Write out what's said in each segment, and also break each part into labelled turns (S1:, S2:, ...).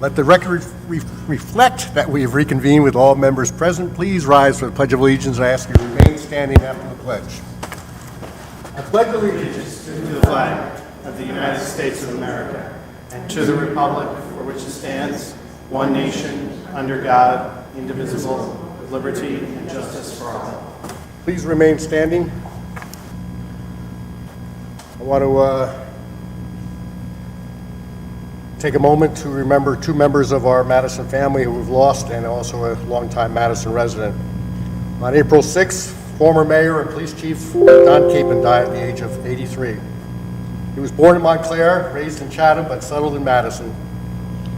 S1: Let the record reflect that we have reconvened with all members present. Please rise for the Pledge of Allegiance. I ask you to remain standing after the pledge.
S2: I pledge allegiance to the flag of the United States of America and to the republic for which it stands, one nation, under God, indivisible, with liberty and justice for all.
S1: Please remain standing. I want to take a moment to remember two members of our Madison family who we've lost, and also a longtime Madison resident. On April 6th, former mayor and police chief Don Capon died at the age of 83. He was born in Montclair, raised in Chatham, but settled in Madison.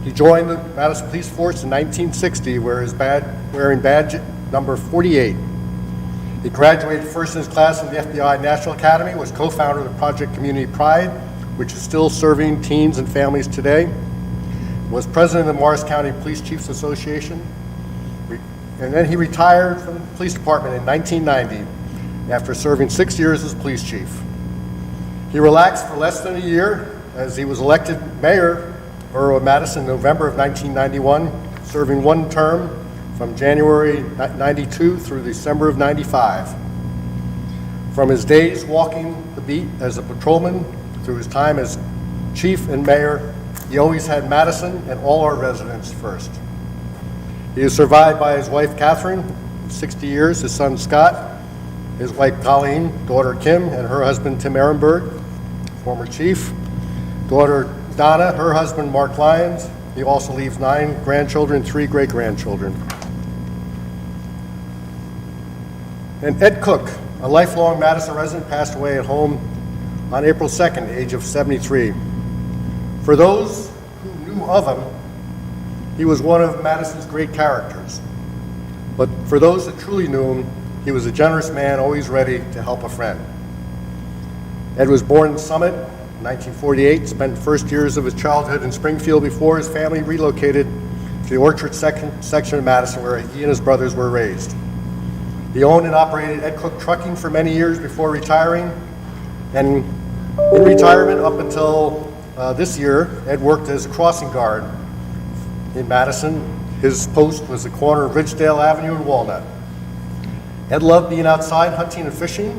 S1: He joined the Madison Police Force in 1960, wearing badge number 48. He graduated first in his class from the FBI National Academy, was co-founder of the Project Community Pride, which is still serving teens and families today, was president of the Morris County Police Chiefs Association, and then he retired from the police department in 1990 after serving 6 years as police chief. He relaxed for less than a year as he was elected mayor, Borough of Madison, in November of 1991, serving one term from January 92 through December of 95. From his days walking the beat as a patrolman through his time as chief and mayor, he always had Madison and all our residents first. He is survived by his wife, Catherine, 60 years, his son, Scott, his wife, Colleen, daughter, Kim, and her husband, Tim Ehrenberg, former chief, daughter, Donna, her husband, Mark Lyons. He also leaves 9 grandchildren, 3 great-grandchildren. And Ed Cook, a lifelong Madison resident, passed away at home on April 2nd, age of 73. For those who knew of him, he was one of Madison's great characters. But for those that truly knew him, he was a generous man, always ready to help a friend. Ed was born in Summit in 1948, spent the first years of his childhood in Springfield before his family relocated to the Orchard section of Madison, where he and his brothers were raised. He owned and operated Ed Cook Trucking for many years before retiring, and in retirement up until this year, Ed worked as a crossing guard in Madison. His post was the corner of Ridgedale Avenue and Walnut. Ed loved being outside hunting and fishing,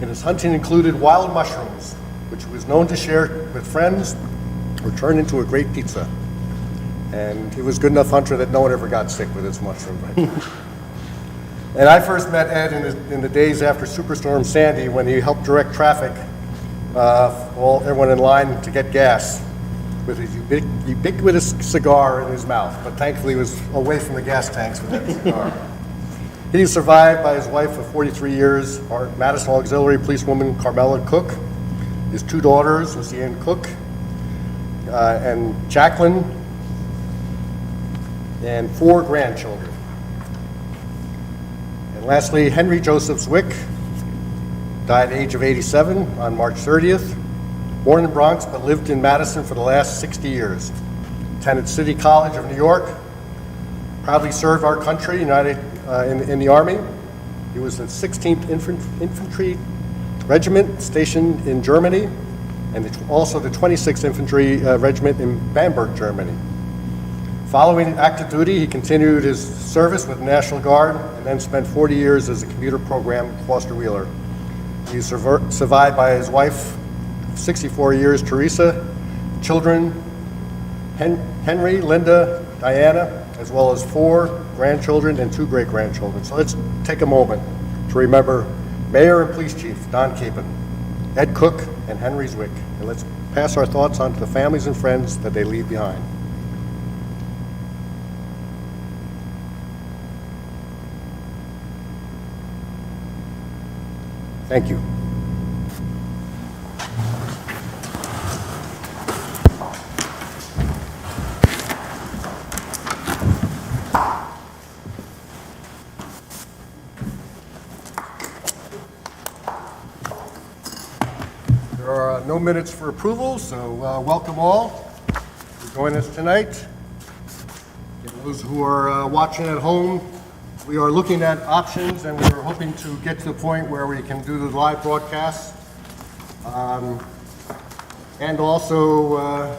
S1: and his hunting included wild mushrooms, which he was known to share with friends or turn into a great pizza. And he was a good enough hunter that no one ever got sick with his mushroom. And I first met Ed in the days after Superstorm Sandy, when he helped direct traffic, everyone in line to get gas, with his ubiquitous cigar in his mouth. But thankfully he was away from the gas tanks with that cigar. He is survived by his wife of 43 years, our Madison Auxiliary policewoman Carmela Cook, his 2 daughters, Lucianne Cook and Jacqueline, and 4 grandchildren. And lastly, Henry Joseph Zwick died at the age of 87 on March 30th. Born in the Bronx, but lived in Madison for the last 60 years. Attended City College of New York. Proudly served our country in the Army. He was in the 16th Infantry Regiment stationed in Germany, and also the 26th Infantry Regiment in Bamberg, Germany. Following active duty, he continued his service with the National Guard and then spent 40 years as a commuter program foster wheeler. He is survived by his wife, 64 years, Teresa, children, Henry, Linda, Diana, as well as 4 grandchildren and 2 great-grandchildren. So let's take a moment to remember Mayor and Police Chief Don Capon, Ed Cook, and Henry Zwick, and let's pass our thoughts on to the families and friends that they leave behind. Thank you. There are no minutes for approval, so welcome all for joining us tonight. And those who are watching at home, we are looking at options, and we're hoping to get to the point where we can do the live broadcast. And also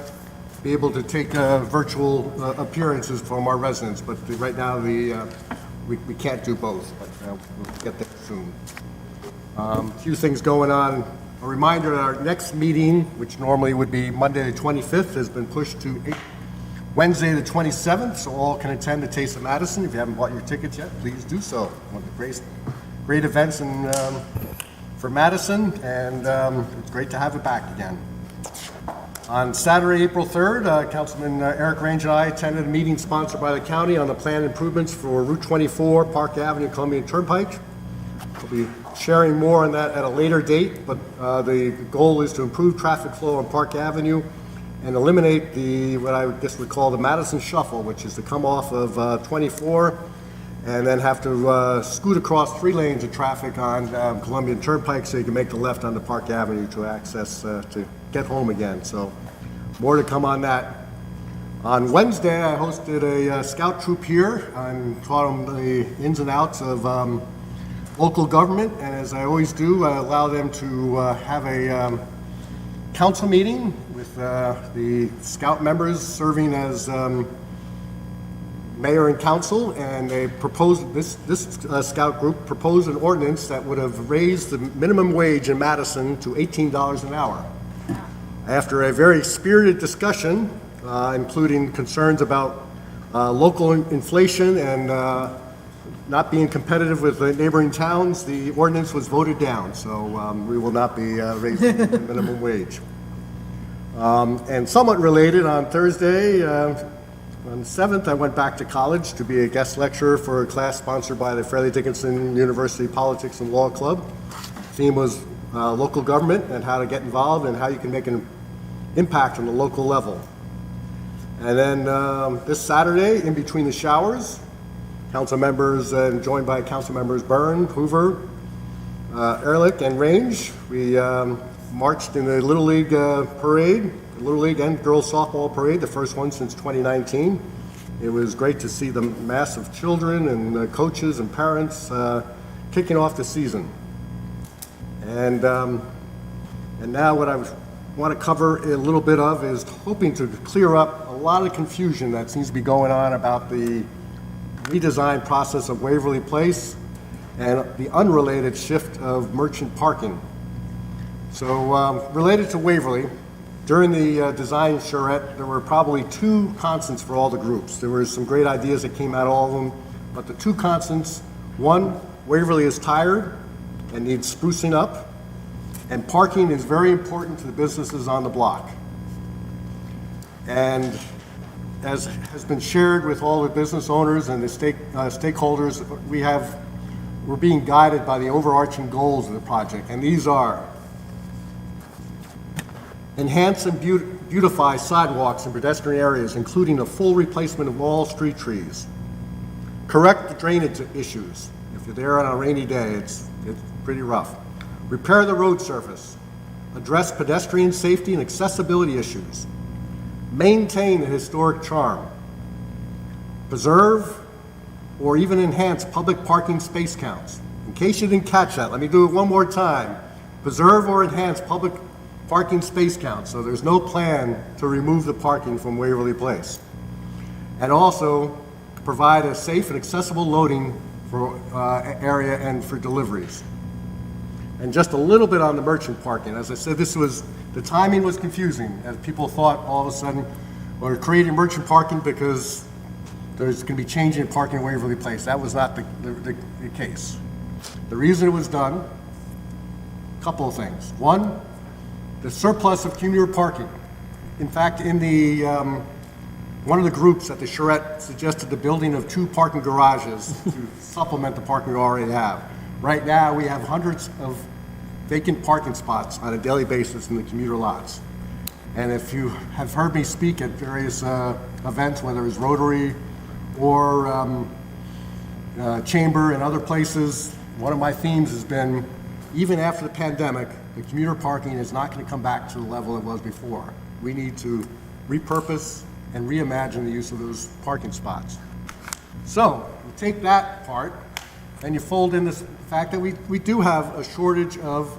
S1: be able to take virtual appearances from our residents, but right now we can't do both, but we'll get there soon. A few things going on. A reminder that our next meeting, which normally would be Monday the 25th, has been pushed to Wednesday the 27th, so all can attend the Taste of Madison. If you haven't bought your tickets yet, please do so. One of the great events for Madison, and it's great to have it back again. On Saturday, April 3rd, Councilman Eric Range and I attended a meeting sponsored by the county on the planned improvements for Route 24, Park Avenue, Columbia Turnpike. We'll be sharing more on that at a later date, but the goal is to improve traffic flow on Park Avenue and eliminate what I guess would call the Madison Shuffle, which is to come off of 24 and then have to scoot across 3 lanes of traffic on Columbia Turnpike so you can make the left onto Park Avenue to access, to get home again. So more to come on that. On Wednesday, I hosted a scout troop here and taught them the ins and outs of local government, and as I always do, I allow them to have a council meeting with the scout members serving as mayor and council, and they proposed, this scout group proposed an ordinance that would have raised the minimum wage in Madison to $18 an hour. After a very spirited discussion, including concerns about local inflation and not being competitive with the neighboring towns, the ordinance was voted down, so we will not be raising the minimum wage. And somewhat related, on Thursday, on the 7th, I went back to college to be a guest lecturer for a class sponsored by the Fairleigh Dickinson University Politics and Law Club. The theme was local government and how to get involved and how you can make an impact on the local level. And then this Saturday, in between the showers, council members, joined by council members Byrne, Hoover, Ehrlich, and Range, we marched in the Little League parade, Little League and girls softball parade, the first one since 2019. It was great to see the mass of children and coaches and parents kicking off the season. And now what I want to cover a little bit of is hoping to clear up a lot of confusion that seems to be going on about the redesign process of Waverly Place and the unrelated shift of merchant parking. So related to Waverly, during the design charrette, there were probably 2 constants for all the groups. There were some great ideas that came out of all of them, but the 2 constants, 1, Waverly is tired and needs sprucing up, and parking is very important to the businesses on the block. And as has been shared with all the business owners and the stakeholders, we're being guided by the overarching goals of the project, and these are: enhance and beautify sidewalks and pedestrian areas, including a full replacement of all street trees. Correct the drainage issues. If you're there on a rainy day, it's pretty rough. Repair the road surface. Address pedestrian safety and accessibility issues. Maintain the historic charm. Preserve or even enhance public parking space counts. In case you didn't catch that, let me do it one more time. Preserve or enhance public parking space counts, so there's no plan to remove the parking from Waverly Place. And also provide a safe and accessible loading for area and for deliveries. And just a little bit on the merchant parking. As I said, the timing was confusing, as people thought all of a sudden we're creating merchant parking because there's going to be changing in parking in Waverly Place. That was not the case. The reason it was done, a couple of things. One, the surplus of commuter parking. In fact, in the one of the groups at the charrette suggested the building of 2 parking garages to supplement the parking we already have. Right now, we have hundreds of vacant parking spots on a daily basis in the commuter lots. And if you have heard me speak at various events, whether it's Rotary or Chamber and other places, one of my themes has been, even after the pandemic, the commuter parking is not going to come back to the level it was before. We need to repurpose and reimagine the use of those parking spots. So, you take that part, and you fold in this fact that we do have a shortage of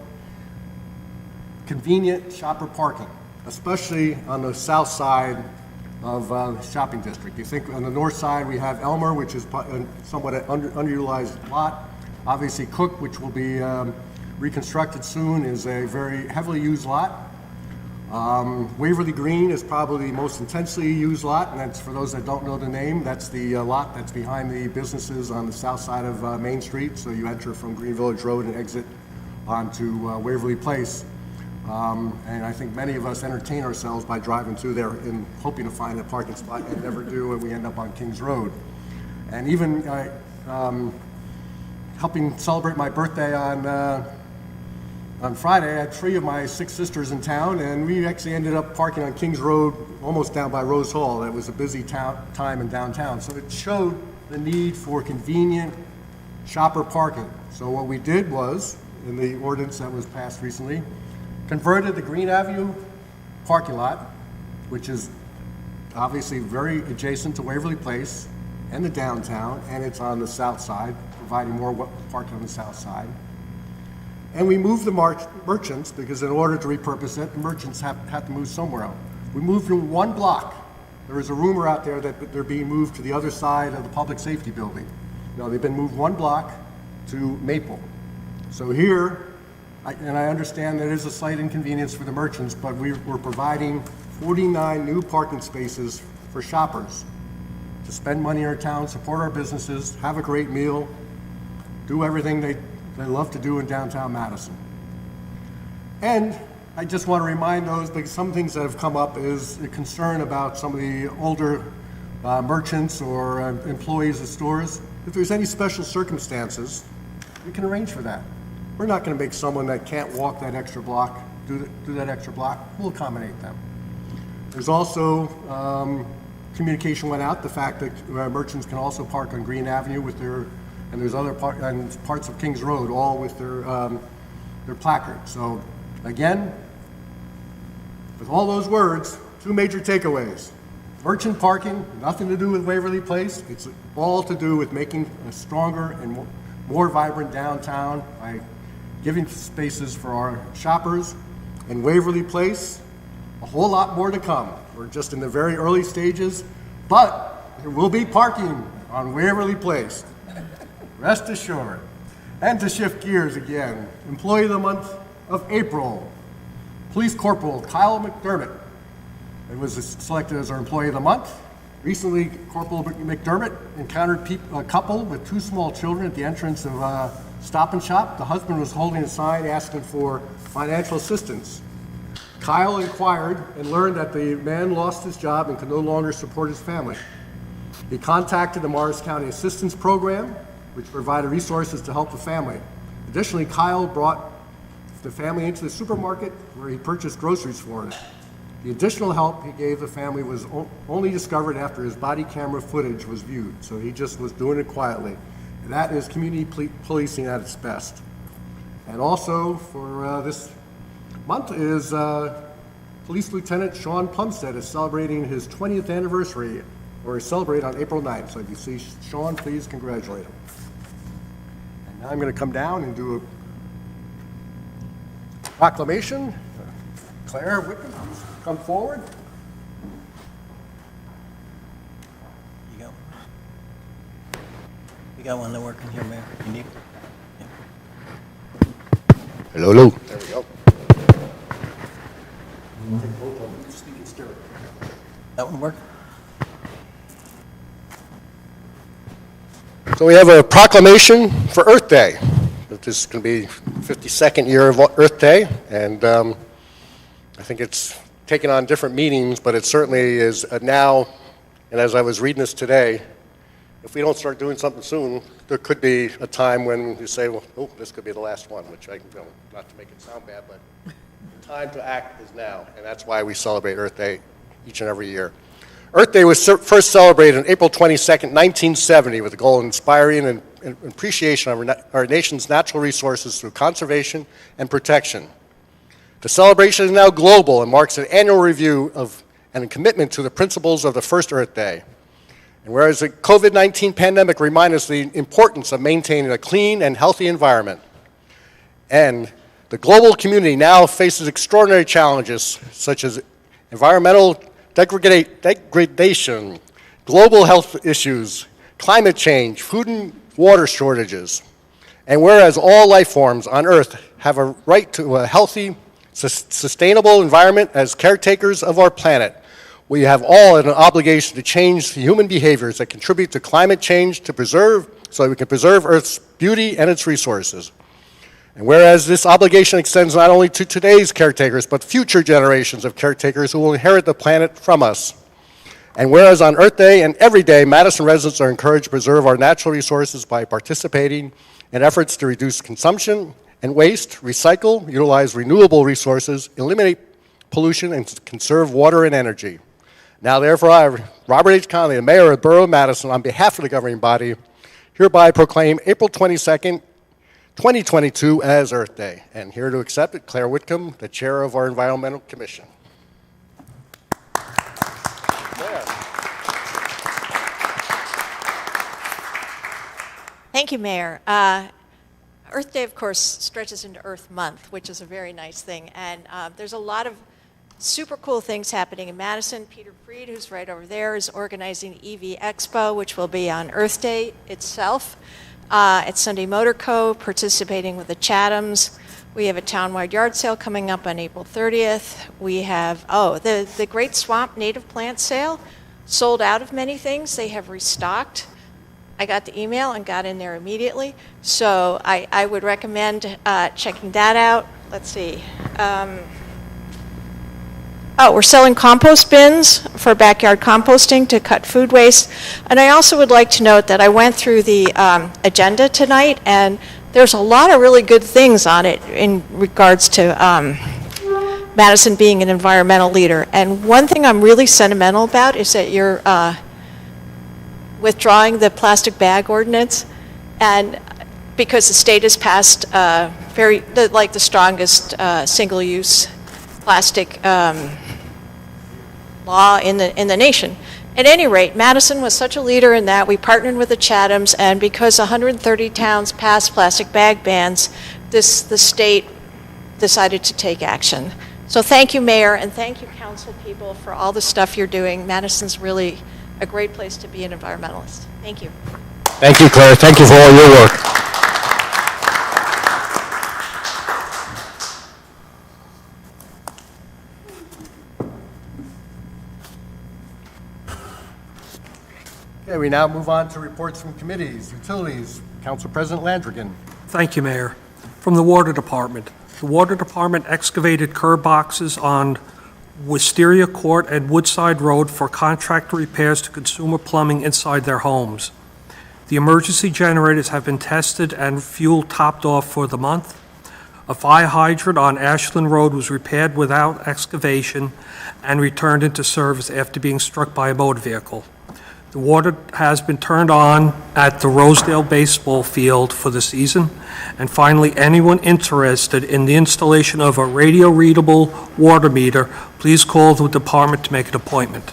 S1: convenient shopper parking. especially on the south side of the shopping district. You think on the north side we have Elmer, which is somewhat an underutilized lot. Obviously Cook, which will be reconstructed soon, is a very heavily used lot. Waverly Green is probably the most intensely used lot, and that's, for those that don't know the name, that's the lot that's behind the businesses on the south side of Main Street. So you enter from Green Village Road and exit onto Waverly Place. And I think many of us entertain ourselves by driving through there and hoping to find a parking spot and never do, and we end up on Kings Road. And even helping celebrate my birthday on Friday, I had 3 of my 6 sisters in town, and we actually ended up parking on Kings Road, almost down by Rose Hall. That was a busy time in downtown. So it showed the need for convenient shopper parking. So what we did was, in the ordinance that was passed recently, converted the Green Avenue parking lot, which is obviously very adjacent to Waverly Place and the downtown, and it's on the south side, providing more parking on the south side. And we moved the merchants, because in order to repurpose it, the merchants have to move somewhere else. We moved them 1 block. There is a rumor out there that they're being moved to the other side of the public safety building. No, they've been moved 1 block to Maple. So here, and I understand there is a slight inconvenience for the merchants, but we're providing 49 new parking spaces for shoppers to spend money in our town, support our businesses, have a great meal, do everything they love to do in downtown Madison. And I just want to remind those, because some things that have come up is a concern about some of the older merchants or employees of stores. If there's any special circumstances, we can arrange for that. We're not going to make someone that can't walk that extra block do that extra block. We'll accommodate them. There's also communication went out, the fact that merchants can also park on Green Avenue with their, and there's other parts of Kings Road, all with their placard. So again, with all those words, 2 major takeaways. Merchant parking, nothing to do with Waverly Place. It's all to do with making a stronger and more vibrant downtown by giving spaces for our shoppers. In Waverly Place, a whole lot more to come. We're just in the very early stages, but there will be parking on Waverly Place. Rest assured. And to shift gears again, Employee of the Month of April, Police Corporal Kyle McDermott. It was selected as our Employee of the Month. Recently, Corporal McDermott encountered a couple with 2 small children at the entrance of Stop and Shop. The husband was holding a sign asking for financial assistance. Kyle inquired and learned that the man lost his job and could no longer support his family. He contacted the Morris County Assistance Program, which provided resources to help the family. Additionally, Kyle brought the family into the supermarket where he purchased groceries for it. The additional help he gave the family was only discovered after his body camera footage was viewed, so he just was doing it quietly. And that is community policing at its best. And also for this month is Police Lieutenant Sean Plumstead is celebrating his 20th anniversary, or is celebrated on April 9th. So if you see Sean, please congratulate him. And now I'm going to come down and do a proclamation. Claire Whitman, please come forward.
S3: You got one that working here, Mayor? You need?
S1: Hello, hello. There we go. Take both of them, speak in stereo.
S3: That one work?
S1: So we have a proclamation for Earth Day. This is going to be 52nd year of Earth Day, and I think it's taken on different meanings, but it certainly is now, and as I was reading this today, if we don't start doing something soon, there could be a time when you say, well, oh, this could be the last one, which I, not to make it sound bad, but the time to act is now, and that's why we celebrate Earth Day each and every year. Earth Day was first celebrated on April 22nd, 1970, with the goal of inspiring and appreciation of our nation's natural resources through conservation and protection. The celebration is now global and marks an annual review of and a commitment to the principles of the first Earth Day. And whereas the COVID-19 pandemic reminds us the importance of maintaining a clean and healthy environment, and the global community now faces extraordinary challenges such as environmental degradation, global health issues, climate change, food and water shortages. And whereas all life forms on Earth have a right to a healthy, sustainable environment as caretakers of our planet, we have all an obligation to change human behaviors that contribute to climate change so that we can preserve Earth's beauty and its resources. And whereas this obligation extends not only to today's caretakers, but future generations of caretakers who will inherit the planet from us. And whereas on Earth Day and every day, Madison residents are encouraged to preserve our natural resources by participating in efforts to reduce consumption and waste, recycle, utilize renewable resources, eliminate pollution, and conserve water and energy. Now, therefore, I, Robert H. Conley, the Mayor of the Borough of Madison, on behalf of the governing body, hereby proclaim April 22nd, 2022 as Earth Day. And here to accept it, Claire Whitcomb, the Chair of our Environmental Commission. Claire.
S4: Thank you, Mayor. Earth Day, of course, stretches into Earth Month, which is a very nice thing. And there's a lot of super cool things happening in Madison. Peter Freed, who's right over there, is organizing EV Expo, which will be on Earth Day itself. At Sunday Motor Co., participating with the Chathams. We have a townwide yard sale coming up on April 30th. We have, the Great Swamp Native Plant Sale, sold out of many things. They have restocked. I got the email and got in there immediately. So I would recommend checking that out. Let's see. We're selling compost bins for backyard composting to cut food waste. And I also would like to note that I went through the agenda tonight, and there's a lot of really good things on it in regards to Madison being an environmental leader. And one thing I'm really sentimental about is that you're withdrawing the Plastic Bag Ordinance, and because the state has passed the strongest single-use plastic law in the nation. At any rate, Madison was such a leader in that. We partnered with the Chathams, and because 130 towns passed plastic bag bans, the state decided to take action. So thank you, Mayor, and thank you, council people, for all the stuff you're doing. Madison's really a great place to be an environmentalist. Thank you.
S1: Thank you, Claire. Thank you for all your work. Okay, we now move on to reports from committees, utilities. Council President Landrigan.
S5: Thank you, Mayor. From the Water Department. The Water Department excavated curb boxes on Wisteria Court and Woodside Road for contractor repairs to consumer plumbing inside their homes. The emergency generators have been tested and fuel topped off for the month. A fire hydrant on Ashland Road was repaired without excavation and returned into service after being struck by a motor vehicle. The water has been turned on at the Rosedale baseball field for the season. And finally, anyone interested in the installation of a radio-readable water meter, please call the department to make an appointment.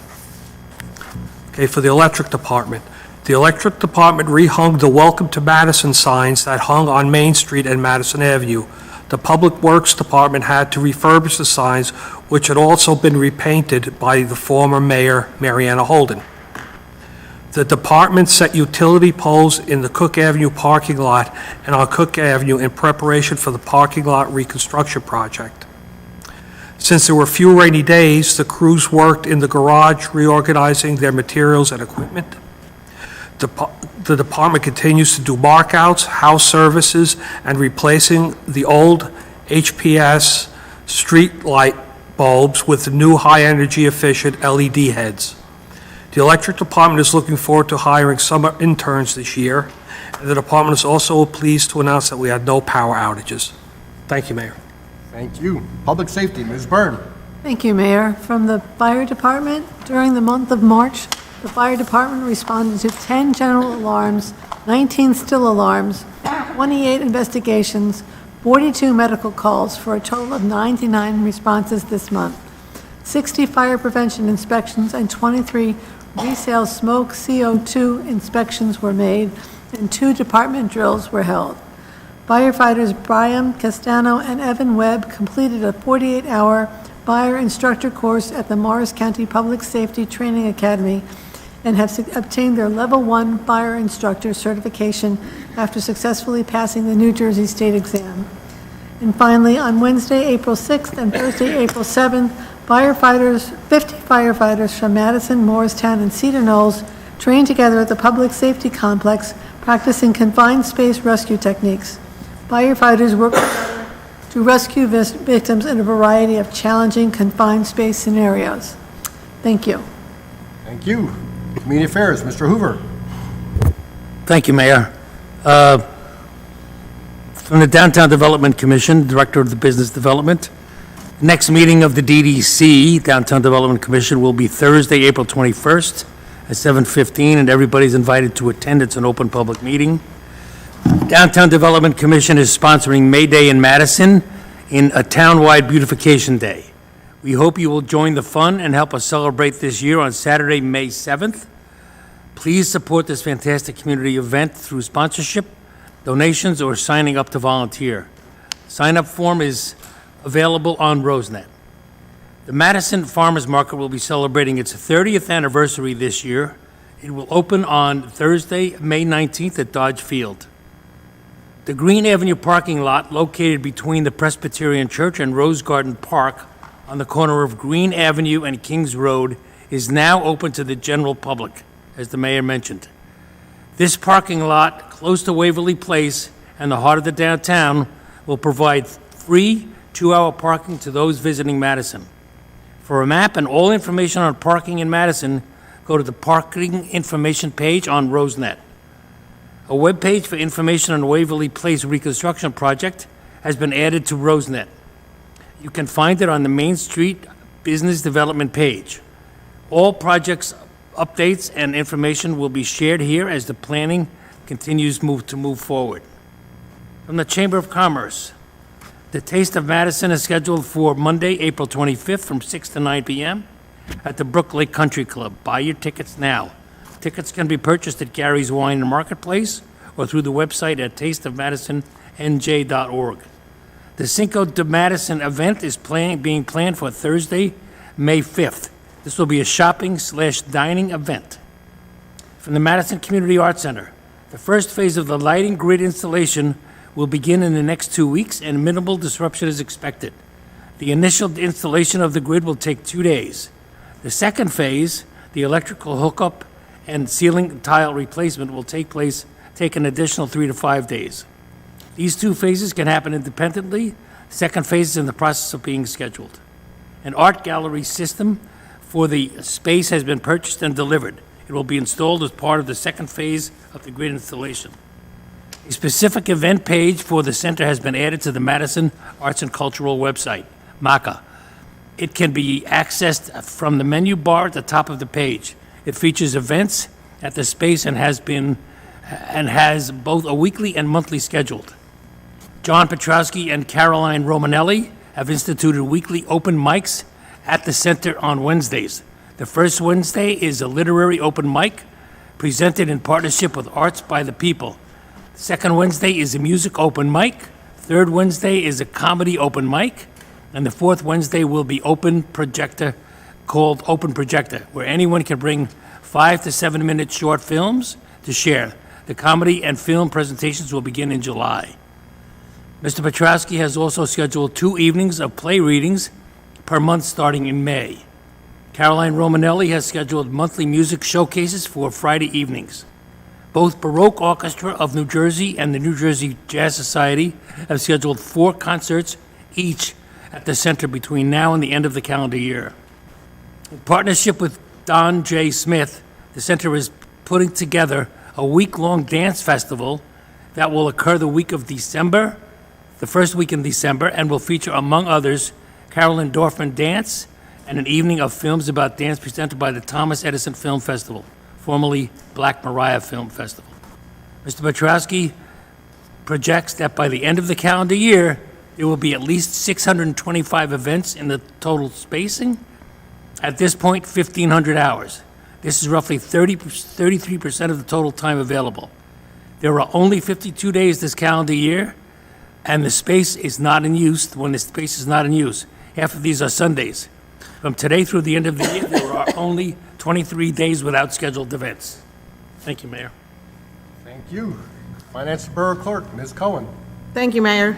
S5: Okay, for the electric department. The electric department rehung the Welcome to Madison signs that hung on Main Street and Madison Avenue. The Public Works Department had to refurbish the signs, which had also been repainted by the former mayor, Mariana Holden. The department set utility poles in the Cook Avenue parking lot and on Cook Avenue in preparation for the parking lot reconstruction project. Since there were few rainy days, the crews worked in the garage reorganizing their materials and equipment. The department continues to do markouts, house services, and replacing the old HPS street light bulbs with the new high-energy efficient LED heads. The electric department is looking forward to hiring summer interns this year. And the department is also pleased to announce that we had no power outages. Thank you, Mayor.
S1: Thank you. Public Safety, Ms. Byrne.
S6: Thank you, Mayor. From the Fire Department, during the month of March, the Fire Department responded to 10 general alarms, 19 still alarms, 28 investigations, 42 medical calls, for a total of 99 responses this month. 60 fire prevention inspections and 23 resale smoke CO2 inspections were made, and 2 department drills were held. Firefighters Brian Castano and Evan Webb completed a 48-hour buyer instructor course at the Morris County Public Safety Training Academy and have obtained their Level 1 buyer instructor certification after successfully passing the New Jersey State exam. And finally, on Wednesday, April 6th and Thursday, April 7th, 50 firefighters from Madison, Morristown, and Cedar Knolls trained together at the Public Safety Complex, practicing confined space rescue techniques. Firefighters work together to rescue victims in a variety of challenging confined space scenarios. Thank you.
S1: Thank you. Community Affairs, Mr. Hoover.
S7: Thank you, Mayor. From the Downtown Development Commission, Director of the Business Development. Next meeting of the DDC, Downtown Development Commission, will be Thursday, April 21st at 7:15, and everybody's invited to attend. It's an open public meeting. Downtown Development Commission is sponsoring May Day in Madison in a townwide beautification day. We hope you will join the fun and help us celebrate this year on Saturday, May 7th. Please support this fantastic community event through sponsorship, donations, or signing up to volunteer. Sign-up form is available on RoseNet. The Madison Farmers Market will be celebrating its 30th anniversary this year. It will open on Thursday, May 19th at Dodge Field. The Green Avenue parking lot located between the Presbyterian Church and Rose Garden Park on the corner of Green Avenue and Kings Road is now open to the general public, as the mayor mentioned. This parking lot, close to Waverly Place and the heart of the downtown, will provide free 2-hour parking to those visiting Madison. For a map and all information on parking in Madison, go to the parking information page on RoseNet. A web page for information on Waverly Place Reconstruction project has been added to RoseNet. You can find it on the Main Street Business Development page. All projects, updates, and information will be shared here as the planning continues to move forward. From the Chamber of Commerce, the Taste of Madison is scheduled for Monday, April 25th from 6 to 9 p.m. at the Brook Lake Country Club. Buy your tickets now. Tickets can be purchased at Gary's Wine and Marketplace or through the website at tasteofmadisonnj.org. The Cinco de Madison event is being planned for Thursday, May 5th. This will be a shopping/dining event. From the Madison Community Arts Center, the first phase of the lighting grid installation will begin in the next 2 weeks, and minimal disruption is expected. The initial installation of the grid will take 2 days. The second phase, the electrical hookup and ceiling tile replacement, will take an additional 3 to 5 days. These 2 phases can happen independently. The second phase is in the process of being scheduled. An art gallery system for the space has been purchased and delivered. It will be installed as part of the second phase of the grid installation. A specific event page for the center has been added to the Madison Arts and Cultural website, MACA. It can be accessed from the menu bar at the top of the page. It features events at the space and has both a weekly and monthly scheduled. John Petrowski and Caroline Romanelli have instituted weekly open mics at the center on Wednesdays. The first Wednesday is a literary open mic presented in partnership with Arts by the People. Second Wednesday is a music open mic. Third Wednesday is a comedy open mic. And the fourth Wednesday will be open projector, called Open Projector, where anyone can bring 5 to 7 minute short films to share. The comedy and film presentations will begin in July. Mr. Petrowski has also scheduled 2 evenings of play readings per month starting in May. Caroline Romanelli has scheduled monthly music showcases for Friday evenings. Both Baroque Orchestra of New Jersey and the New Jersey Jazz Society have scheduled 4 concerts each at the center between now and the end of the calendar year. In partnership with Don J. Smith, the center is putting together a week-long dance festival that will occur the first week in December, and will feature, among others, Carolyn Dorfman Dance and an evening of films about dance presented by the Thomas Edison Film Festival, formerly Black Mariah Film Festival. Mr. Petrowski projects that by the end of the calendar year, there will be at least 625 events in the total spacing. At this point, 1,500 hours. This is roughly 33% of the total time available. There are only 52 days this calendar year, and the space is not in use. When the space is not in use, Half of these are Sundays. From today through the end of the year, there are only 23 days without scheduled events. Thank you, Mayor.
S1: Thank you. Finance Borough Clerk, Ms. Cohen.
S8: Thank you, Mayor.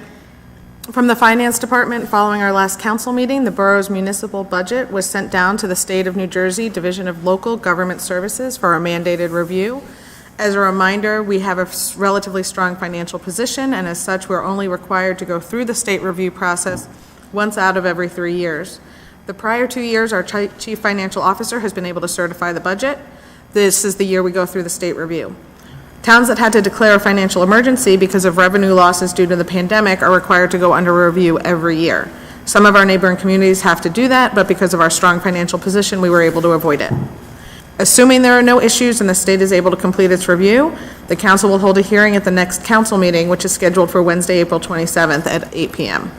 S8: From the Finance Department, following our last council meeting, the borough's municipal budget was sent down to the State of New Jersey Division of Local Government Services for a mandated review. As a reminder, we have a relatively strong financial position, and as such, we're only required to go through the state review process once out of every 3 years. The prior 2 years, our chief financial officer has been able to certify the budget. This is the year we go through the state review. Towns that had to declare a financial emergency because of revenue losses due to the pandemic are required to go under review every year. Some of our neighboring communities have to do that, but because of our strong financial position, we were able to avoid it. Assuming there are no issues and the state is able to complete its review, the council will hold a hearing at the next council meeting, which is scheduled for Wednesday, April 27th at 8 p.m.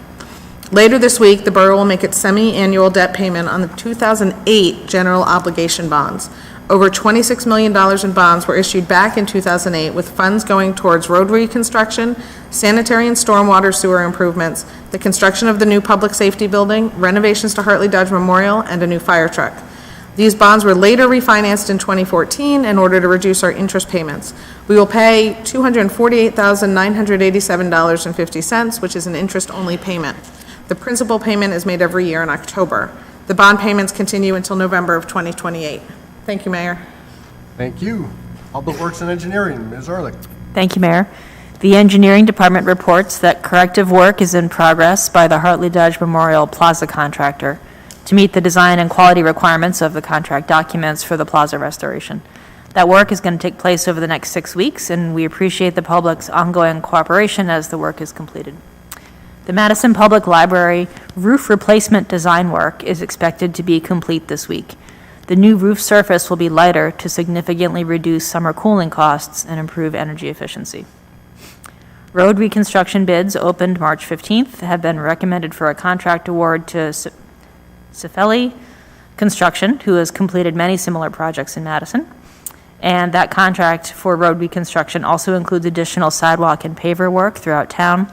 S8: Later this week, the borough will make its semi-annual debt payment on the 2008 general obligation bonds. Over $26 million in bonds were issued back in 2008, with funds going towards road reconstruction, sanitary and stormwater sewer improvements, the construction of the new public safety building, renovations to Hartley Dodge Memorial, and a new fire truck. These bonds were later refinanced in 2014 in order to reduce our interest payments. We will pay $248,987.50, which is an interest-only payment. The principal payment is made every year in October. The bond payments continue until November of 2028. Thank you, Mayor.
S1: Thank you. Public Works and Engineering, Ms. Ehrlich.
S9: Thank you, Mayor. The Engineering Department reports that corrective work is in progress by the Hartley Dodge Memorial Plaza contractor to meet the design and quality requirements of the contract documents for the plaza restoration. That work is going to take place over the next 6 weeks, and we appreciate the public's ongoing cooperation as the work is completed. The Madison Public Library roof replacement design work is expected to be complete this week. The new roof surface will be lighter to significantly reduce summer cooling costs and improve energy efficiency. Road reconstruction bids opened March 15th have been recommended for a contract award to Cifelli Construction, who has completed many similar projects in Madison. And that contract for road reconstruction also includes additional sidewalk and paver work throughout town.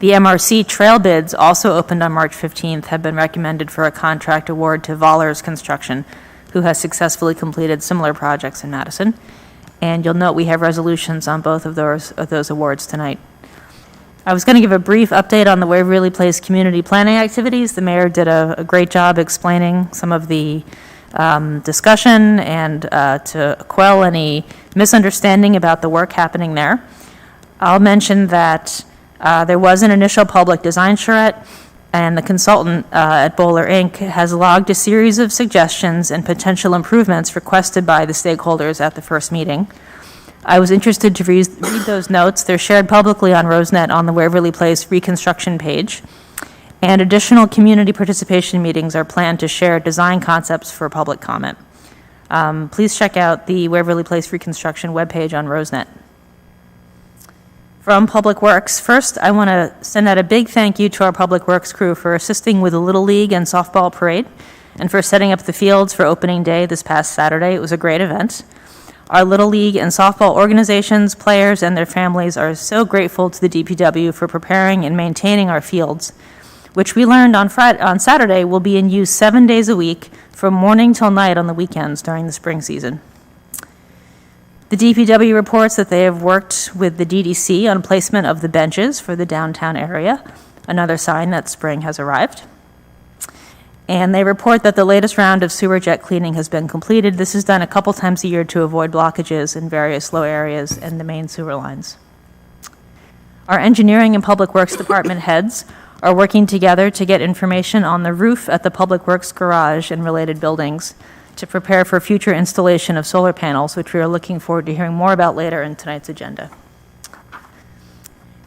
S9: The MRC trail bids, also opened on March 15th, have been recommended for a contract award to Vollers Construction, who has successfully completed similar projects in Madison. And you'll note we have resolutions on both of those awards tonight. I was going to give a brief update on the Waverly Place community planning activities. The mayor did a great job explaining some of the discussion and to quell any misunderstanding about the work happening there. I'll mention that there was an initial public design charrette, and the consultant at Bowler Inc. has logged a series of suggestions and potential improvements requested by the stakeholders at the first meeting. I was interested to read those notes. They're shared publicly on Rosenet on the Waverly Place Reconstruction page. And additional community participation meetings are planned to share design concepts for public comment. Please check out the Waverly Place Reconstruction webpage on Rosenet. From Public Works, first I want to send out a big thank you to our Public Works crew for assisting with the Little League and softball parade and for setting up the fields for opening day this past Saturday. It was a great event. Our Little League and softball organizations, players, and their families are so grateful to the DPW for preparing and maintaining our fields, which we learned on Saturday will be in use 7 days a week from morning till night on the weekends during the spring season. The DPW reports that they have worked with the DDC on placement of the benches for the downtown area, another sign that spring has arrived. And they report that the latest round of sewer jet cleaning has been completed. This is done a couple times a year to avoid blockages in various low areas and the main sewer lines. Our engineering and public works department heads are working together to get information on the roof at the public works garage and related buildings to prepare for future installation of solar panels, which we are looking forward to hearing more about later in tonight's agenda.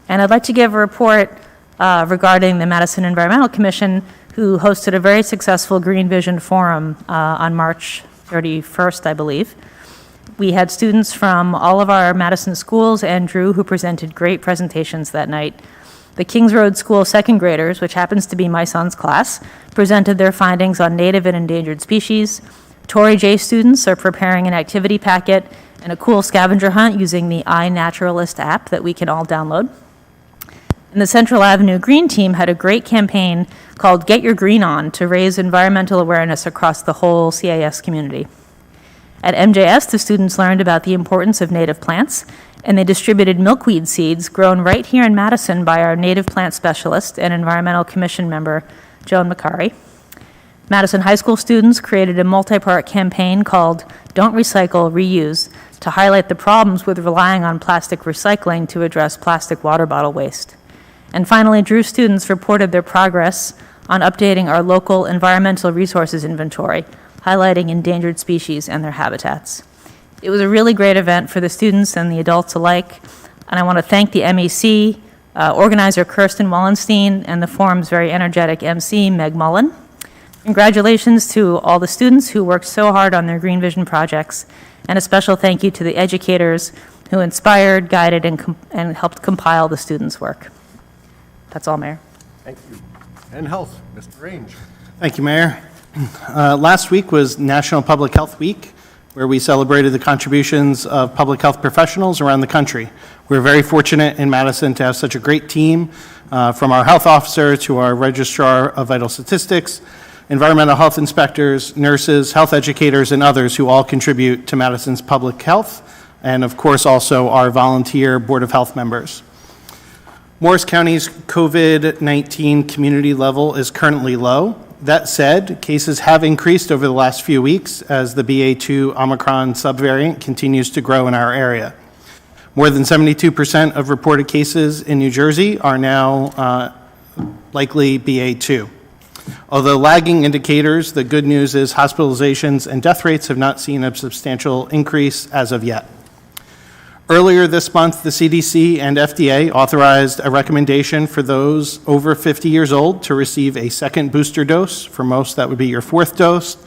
S9: And I'd like to give a report regarding the Madison Environmental Commission, who hosted a very successful Green Vision Forum on March 31st, I believe. We had students from all of our Madison schools and Drew who presented great presentations that night. The Kings Road School second graders, which happens to be my son's class, presented their findings on native and endangered species. Torrey J students are preparing an activity packet and a cool scavenger hunt using the iNaturalist app that we can all download. And the Central Avenue Green Team had a great campaign called Get Your Green On to raise environmental awareness across the whole CAS community. At MJS, the students learned about the importance of native plants, and they distributed milkweed seeds grown right here in Madison by our native plant specialist and environmental commission member, Joan McCarry. Madison High School students created a multi-part campaign called Don't Recycle, Reuse to highlight the problems with relying on plastic recycling to address plastic water bottle waste. And finally, Drew students reported their progress on updating our local environmental resources inventory, highlighting endangered species and their habitats. It was a really great event for the students and the adults alike, and I want to thank the MEC, organizer Kirsten Wallenstein, and the forum's very energetic MC, Meg Mullen. Congratulations to all the students who worked so hard on their Green Vision projects, and a special thank you to the educators who inspired, guided, and helped compile the students' work. That's all, Mayor.
S1: Thank you. And Health, Mr. Range.
S2: Thank you, Mayor. Last week was National Public Health Week, where we celebrated the contributions of public health professionals around the country. We're very fortunate in Madison to have such a great team, from our health officer to our registrar of vital statistics, environmental health inspectors, nurses, health educators, and others who all contribute to Madison's public health, and of course also our volunteer Board of Health members. Morris County's COVID-19 community level is currently low. That said, cases have increased over the last few weeks as the BA2 Omicron subvariant continues to grow in our area. More than 72% of reported cases in New Jersey are now likely BA2. Although lagging indicators, the good news is hospitalizations and death rates have not seen a substantial increase as of yet. Earlier this month, the CDC and FDA authorized a recommendation for those over 50 years old to receive a second booster dose. For most, that would be your fourth dose,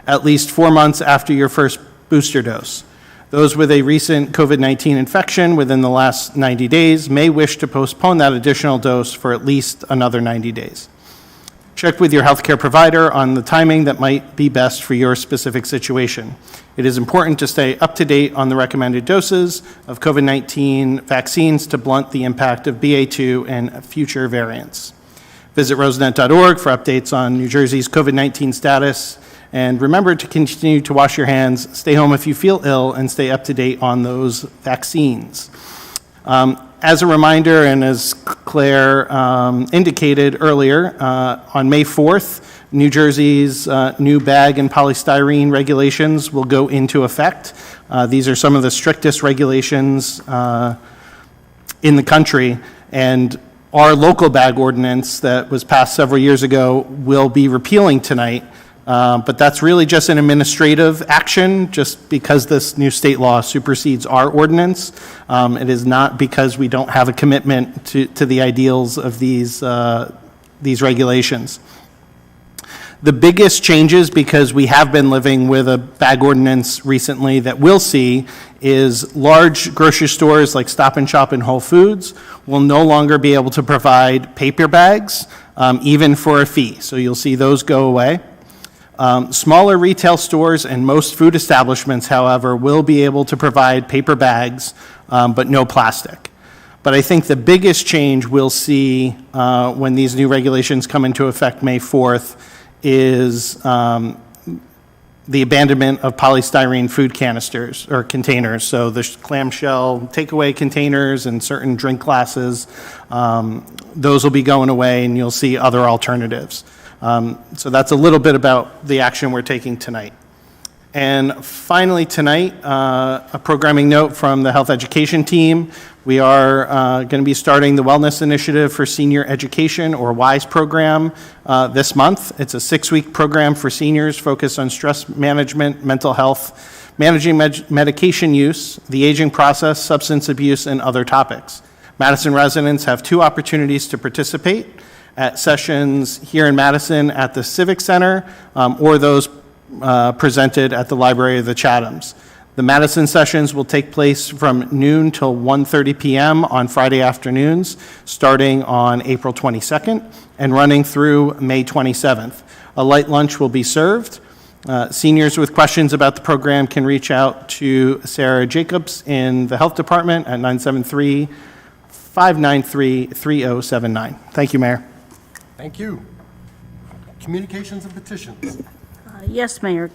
S2: at least 4 months after your first booster dose. Those with a recent COVID-19 infection within the last 90 days may wish to postpone that additional dose for at least another 90 days. Check with your healthcare provider on the timing that might be best for your specific situation. It is important to stay up to date on the recommended doses of COVID-19 vaccines to blunt the impact of BA2 and future variants. Visit rosenet.org for updates on New Jersey's COVID-19 status, and remember to continue to wash your hands, stay home if you feel ill, and stay up to date on those vaccines. As a reminder, and as Claire indicated earlier, on May 4th, New Jersey's new bag and polystyrene regulations will go into effect. These are some of the strictest regulations in the country, and our local bag ordinance that was passed several years ago will be repealing tonight. But that's really just an administrative action, just because this new state law supersedes our ordinance. It is not because we don't have a commitment to the ideals of these regulations. The biggest changes, because we have been living with a bag ordinance recently, that we'll see is large grocery stores like Stop and Shop and Whole Foods will no longer be able to provide paper bags, even for a fee. So you'll see those go away. Smaller retail stores and most food establishments, however, will be able to provide paper bags, but no plastic. But I think the biggest change we'll see when these new regulations come into effect May 4th is the abandonment of polystyrene food canisters or containers. So the clamshell takeaway containers and certain drink glasses, those will be going away, and you'll see other alternatives. So that's a little bit about the action we're taking tonight. And finally tonight, a programming note from the health education team. We are going to be starting the Wellness Initiative for Senior Education, or WISE program, this month. It's a 6-week program for seniors focused on stress management, mental health, managing medication use, the aging process, substance abuse, and other topics. Madison residents have 2 opportunities to participate at sessions here in Madison at the Civic Center, or those presented at the Library of the Chathams. The Madison sessions will take place from noon till 1:30 p.m. on Friday afternoons, starting on April 22nd and running through May 27th. A light lunch will be served. Seniors with questions about the program can reach out to Sarah Jacobs in the Health Department at 973-593-3079. Thank you, Mayor.
S1: Thank you. Communications and petitions.
S10: Yes, Mayor,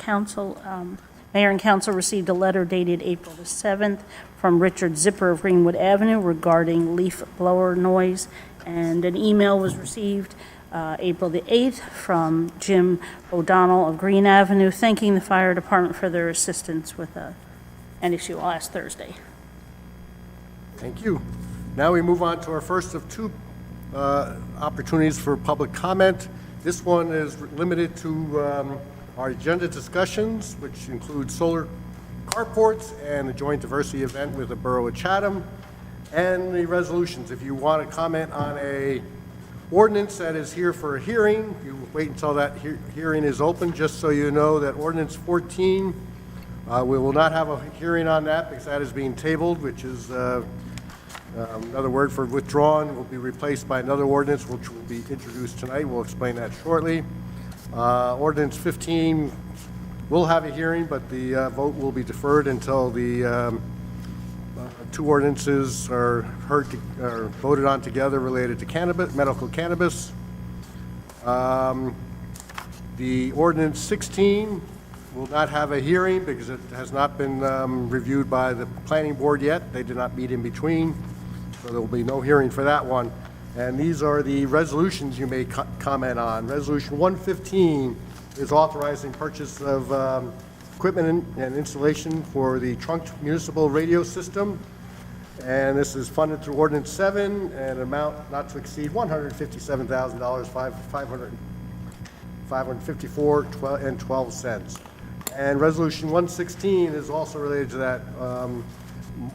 S10: Mayor and Council received a letter dated April the 7th from Richard Zipper of Greenwood Avenue regarding leaf blower noise, and an email was received April the 8th from Jim O'Donnell of Green Avenue, thanking the fire department for their assistance with an issue last Thursday.
S1: Thank you. Now we move on to our first of two opportunities for public comment. This one is limited to our agenda discussions, which include solar carports and a joint diversity event with the Borough of Chatham, and the resolutions. If you want to comment on a ordinance that is here for a hearing, you wait until that hearing is open, just so you know that ordinance 14, we will not have a hearing on that because that is being tabled, which is another word for withdrawn. Will be replaced by another ordinance which will be introduced tonight. We'll explain that shortly. Ordinance 15 will have a hearing, but the vote will be deferred until the two ordinances are voted on together related to cannabis, medical cannabis. The ordinance 16 will not have a hearing because it has not been reviewed by the planning board yet. They did not meet in between, so there will be no hearing for that one. And these are the resolutions you may comment on. Resolution 115 is authorizing purchase of equipment and installation for the trunked municipal radio system. And this is funded through Ordinance 7, and amount not to exceed $157,000, $554.12. And Resolution 116 is also related to that,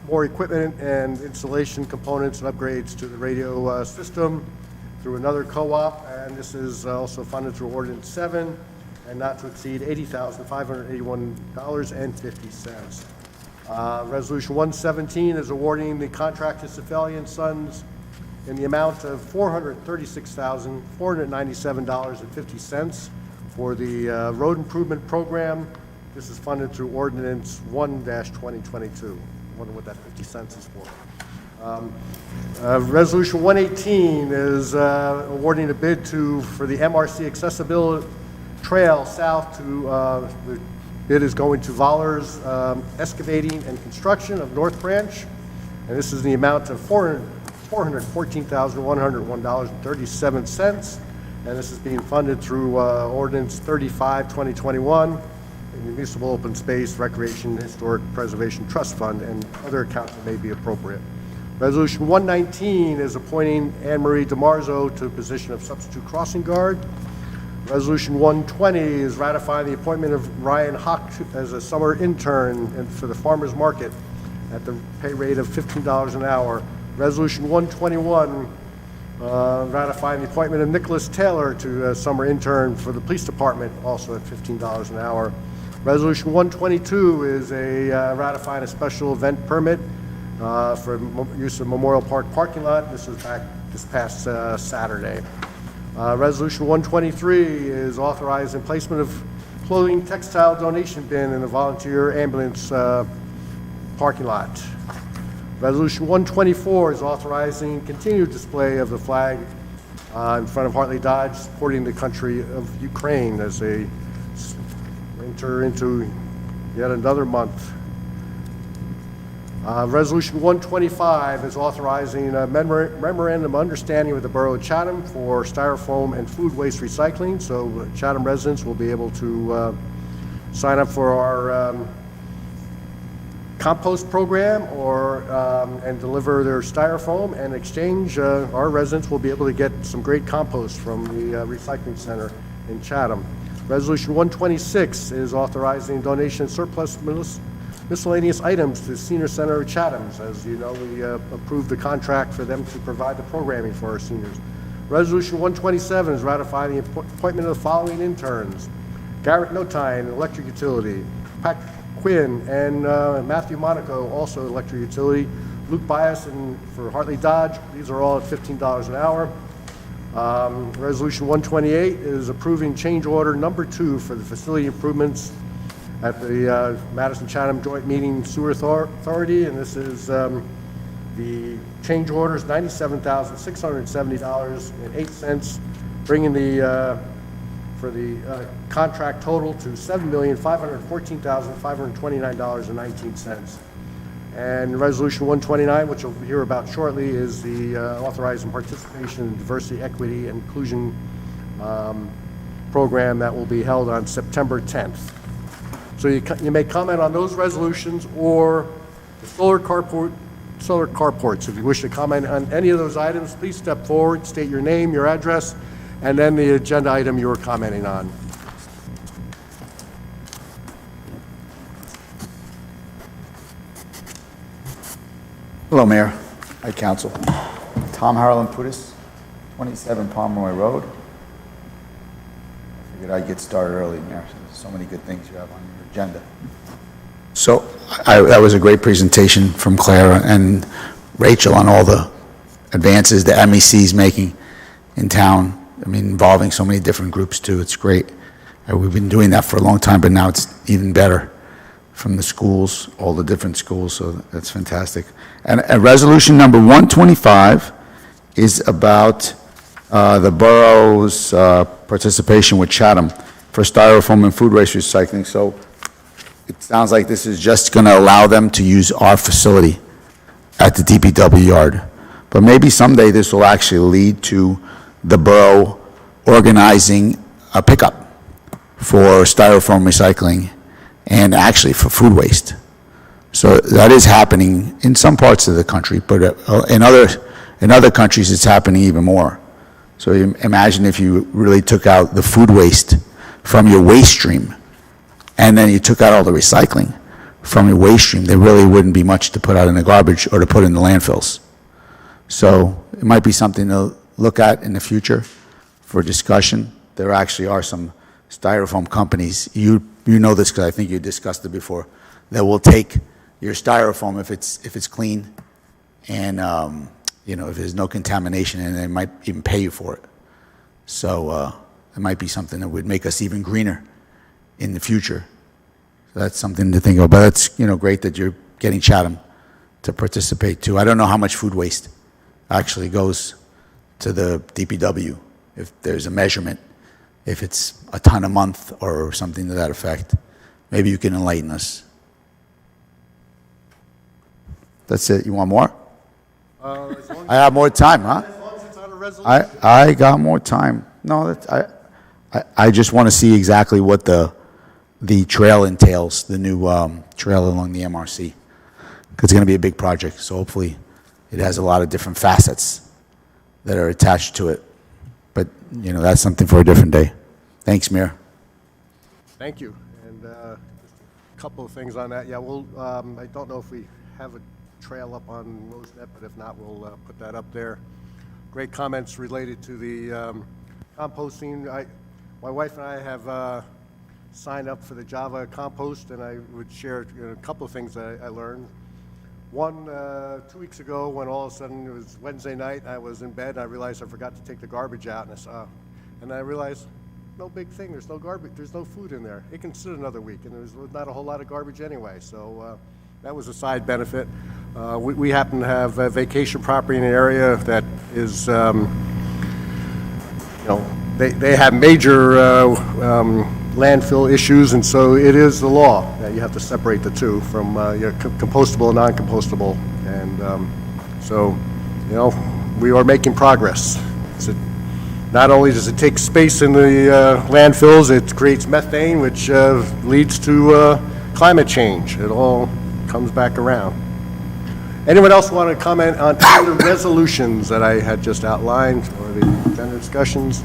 S1: more equipment and installation components and upgrades to the radio system through another co-op, and this is also funded through Ordinance 7, and not to exceed $80,581.50. Resolution 117 is awarding the contract to Cefali & Sons in the amount of $436,497.50 for the road improvement program. This is funded through Ordinance 1-2022. I wonder what that 50 cents is for. Resolution 118 is awarding a bid for the MRC Accessibility Trail South to, the bid is going to Vollers Excavating and Construction of North Branch, and this is the amount of $414,101.37, and this is being funded through Ordinance 35-2021, the Municipal Open Space, Recreation, Historic Preservation Trust Fund, and other accounts that may be appropriate. Resolution 119 is appointing Anne Marie DeMarzo to the position of Substitute Crossing Guard. Resolution 120 is ratifying the appointment of Ryan Hock as a summer intern for the farmers market at the pay rate of $15 an hour. Resolution 121 ratifying the appointment of Nicholas Taylor to a summer intern for the police department, also at $15 an hour. Resolution 122 is ratifying a special event permit for use of Memorial Park parking lot. This was back this past Saturday. Resolution 123 is authorizing placement of clothing textile donation bin in the volunteer ambulance parking lot. Resolution 124 is authorizing continued display of the flag in front of Hartley Dodge, supporting the country of Ukraine as they enter into yet another month. Resolution 125 is authorizing a memorandum of understanding with the Borough of Chatham for styrofoam and food waste recycling. So Chatham residents will be able to sign up for our compost program and deliver their styrofoam, and exchange. Our residents will be able to get some great compost from the recycling center in Chatham. Resolution 126 is authorizing donation of surplus miscellaneous items to Senior Center of Chatham's. As you know, we approved the contract for them to provide the programming for our seniors. Resolution 127 is ratifying the appointment of the following interns: Garrett Notine, Electric Utility; Pat Quinn and Matthew Monaco, also Electric Utility; Luke Bias for Hartley Dodge. These are all at $15 an hour. Resolution 128 is approving change order number 2 for the facility improvements at the Madison Chatham Joint Meeting Sewer Authority, and this is the change order is $97,670.08, bringing the for the contract total to $7,514,529.19. And Resolution 129, which you'll hear about shortly, is the authorizing participation in diversity, equity, and inclusion program that will be held on September 10th. So you may comment on those resolutions or the solar carports. If you wish to comment on any of those items, please step forward, state your name, your address, and then the agenda item you were commenting on.
S11: Hello, Mayor. Hi, Council. Tom Harlan Putis, 27 Pomeroy Road. I figured I'd get started early, Mayor. There's so many good things you have on your agenda. So that was a great presentation from Clara and Rachel on all the advances the MEC is making in town. I mean, involving so many different groups, too. It's great. We've been doing that for a long time, but now it's even better. From the schools, all the different schools, so that's fantastic. And resolution number 125 is about the borough's participation with Chatham for styrofoam and food waste recycling. So it sounds like this is just going to allow them to use our facility at the DPW yard. But maybe someday this will actually lead to the borough organizing a pickup for styrofoam recycling and actually for food waste. So that is happening in some parts of the country, but in other countries it's happening even more. So you imagine if you really took out the food waste from your waste stream, and then you took out all the recycling from your waste stream, there really wouldn't be much to put out in the garbage or to put in the landfills. So it might be something to look at in the future for discussion. There actually are some styrofoam companies, you know this because I think you discussed it before, that will take your styrofoam if it's clean and if there's no contamination, and they might even pay you for it. So it might be something that would make us even greener in the future. So that's something to think about. But that's great that you're getting Chatham to participate too. I don't know how much food waste actually goes to the DPW, if there's a measurement, if it's a ton a month or something to that effect. Maybe you can enlighten us. That's it. You want more? I have more time, huh?
S1: As long as it's on a resolution.
S11: I got more time. No, I just want to see exactly what the trail entails, the new trail along the MRC. Because it's going to be a big project, so hopefully it has a lot of different facets that are attached to it. But, that's something for a different day. Thanks, Mayor.
S1: Thank you. And just a couple of things on that. Yeah, I don't know if we have a trail up on Rosenet, but if not, we'll put that up there. Great comments related to the composting. My wife and I have signed up for the Java compost, and I would share a couple of things that I learned. One, 2 weeks ago, when all of a sudden it was Wednesday night, I was in bed, and I realized I forgot to take the garbage out, and I realized, no big thing, there's no garbage, there's no food in there. It can sit another week, and there's not a whole lot of garbage anyway, so that was a side benefit. We happen to have a vacation property in an area that is, they have major landfill issues, and so it is the law that you have to separate the two from compostable and non-compostable. And so, we are making progress. Not only does it take space in the landfills, it creates methane, which leads to climate change. It all comes back around. Anyone else want to comment on any of the resolutions that I had just outlined or the agenda discussions?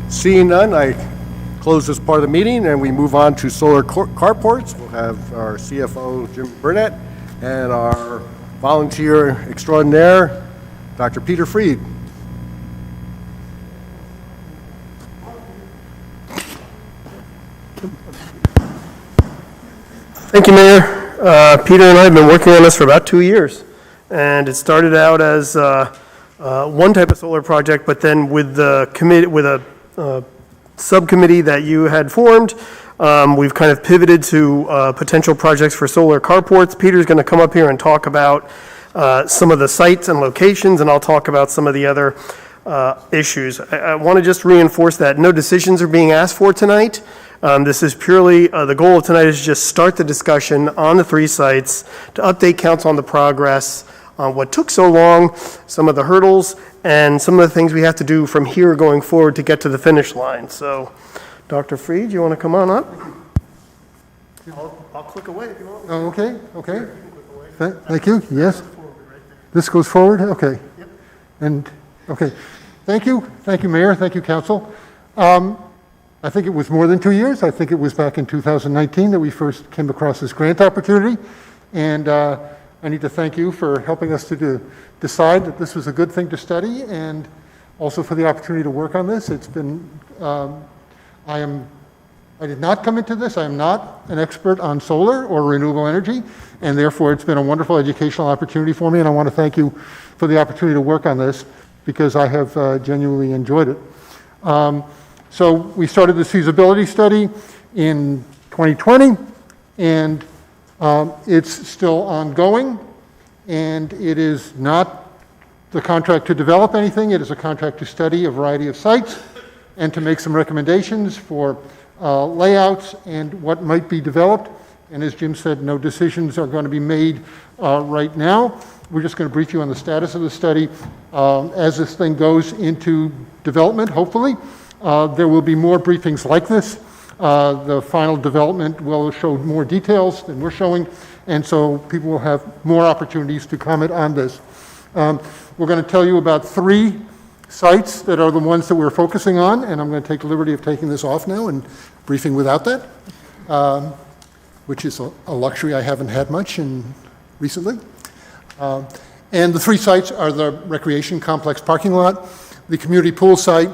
S1: Seeing none, I close this part of the meeting and we move on to solar carports. We'll have our CFO, Jim Burnett, and our volunteer extraordinaire, Dr. Peter Freed.
S12: Thank you, Mayor. Peter and I have been working on this for about 2 years, and it started out as one type of solar project, but then with the committee, with a subcommittee that you had formed, we've kind of pivoted to potential projects for solar carports. Peter's going to come up here and talk about some of the sites and locations, and I'll talk about some of the other issues. I want to just reinforce that no decisions are being asked for tonight. This is purely, the goal of tonight is just start the discussion on the 3 sites to update council on the progress, on what took so long, some of the hurdles, and some of the things we have to do from here going forward to get to the finish line. So, Dr. Freed, you want to come on up? I'll click away if you want.
S13: Oh, okay, okay. Thank you, yes. This goes forward, okay. And, okay, thank you, Mayor, thank you, Council. I think it was more than 2 years. I think it was back in 2019 that we first came across this grant opportunity. And I need to thank you for helping us to decide that this was a good thing to study, and also for the opportunity to work on this. It's been, I did not come into this. I am not an expert on solar or renewable energy, and therefore it's been a wonderful educational opportunity for me, and I want to thank you for the opportunity to work on this because I have genuinely enjoyed it. So we started this feasibility study in 2020, and it's still ongoing, and it is not the contract to develop anything. It is a contract to study a variety of sites and to make some recommendations for layouts and what might be developed. And as Jim said, no decisions are going to be made right now. We're just going to brief you on the status of the study as this thing goes into development, hopefully. There will be more briefings like this. The final development will show more details than we're showing, and so people will have more opportunities to comment on this. We're going to tell you about 3 sites that are the ones that we're focusing on, and I'm going to take the liberty of taking this off now and briefing without that, which is a luxury I haven't had much recently. And the 3 sites are the Recreation Complex parking lot, the Community Pool site,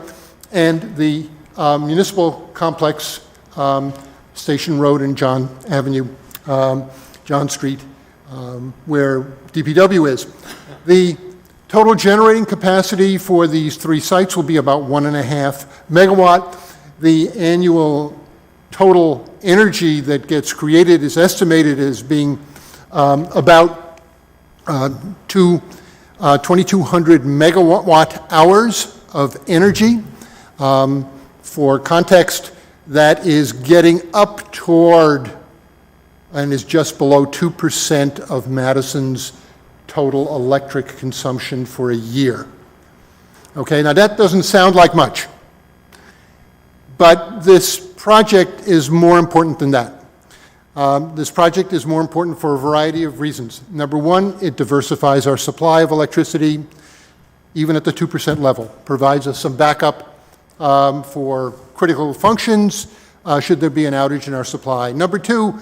S13: and the Municipal Complex, Station Road and John Avenue, John Street, where DPW is. The total generating capacity for these 3 sites will be about 1.5 megawatt. The annual total energy that gets created is estimated as being about 2,200 megawatt hours of energy. For context, that is getting up toward and is just below 2% of Madison's total electric consumption for a year. Okay, now that doesn't sound like much, but this project is more important than that. This project is more important for a variety of reasons. Number one, it diversifies our supply of electricity, even at the 2% level, provides us some backup for critical functions should there be an outage in our supply. Number two,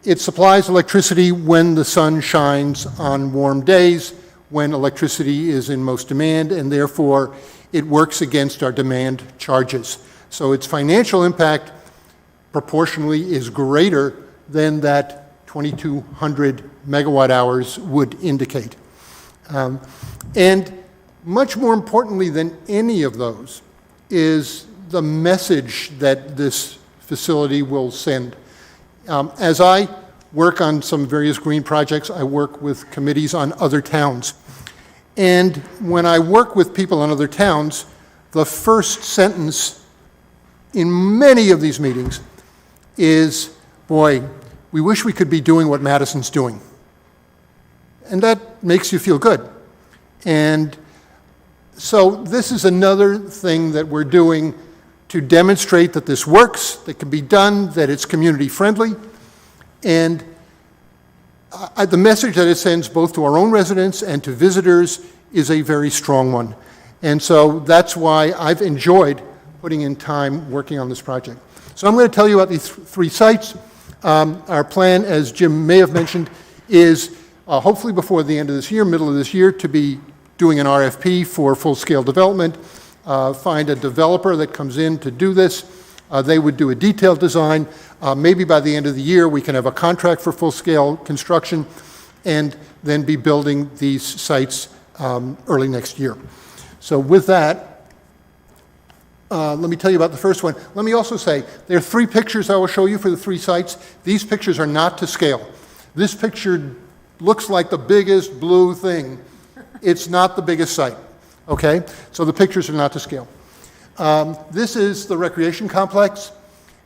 S13: it supplies electricity when the sun shines on warm days, when electricity is in most demand, and therefore it works against our demand charges. So its financial impact proportionally is greater than that 2,200 megawatt hours would indicate. And much more importantly than any of those is the message that this facility will send. As I work on some various green projects, I work with committees on other towns. And when I work with people in other towns, the first sentence in many of these meetings is, boy, we wish we could be doing what Madison's doing. And that makes you feel good. And so this is another thing that we're doing to demonstrate that this works, that can be done, that it's community friendly. And the message that it sends both to our own residents and to visitors is a very strong one. And so that's why I've enjoyed putting in time working on this project. So I'm going to tell you about these 3 sites. Our plan, as Jim may have mentioned, is hopefully before the end of this year, middle of this year, to be doing an RFP for full-scale development, find a developer that comes in to do this. They would do a detailed design. Maybe by the end of the year, we can have a contract for full-scale construction and then be building these sites early next year. So with that, let me tell you about the first one. Let me also say, there are 3 pictures I will show you for the 3 sites. These pictures are not to scale. This picture looks like the biggest blue thing. It's not the biggest site. Okay? So the pictures are not to scale. This is the recreation complex,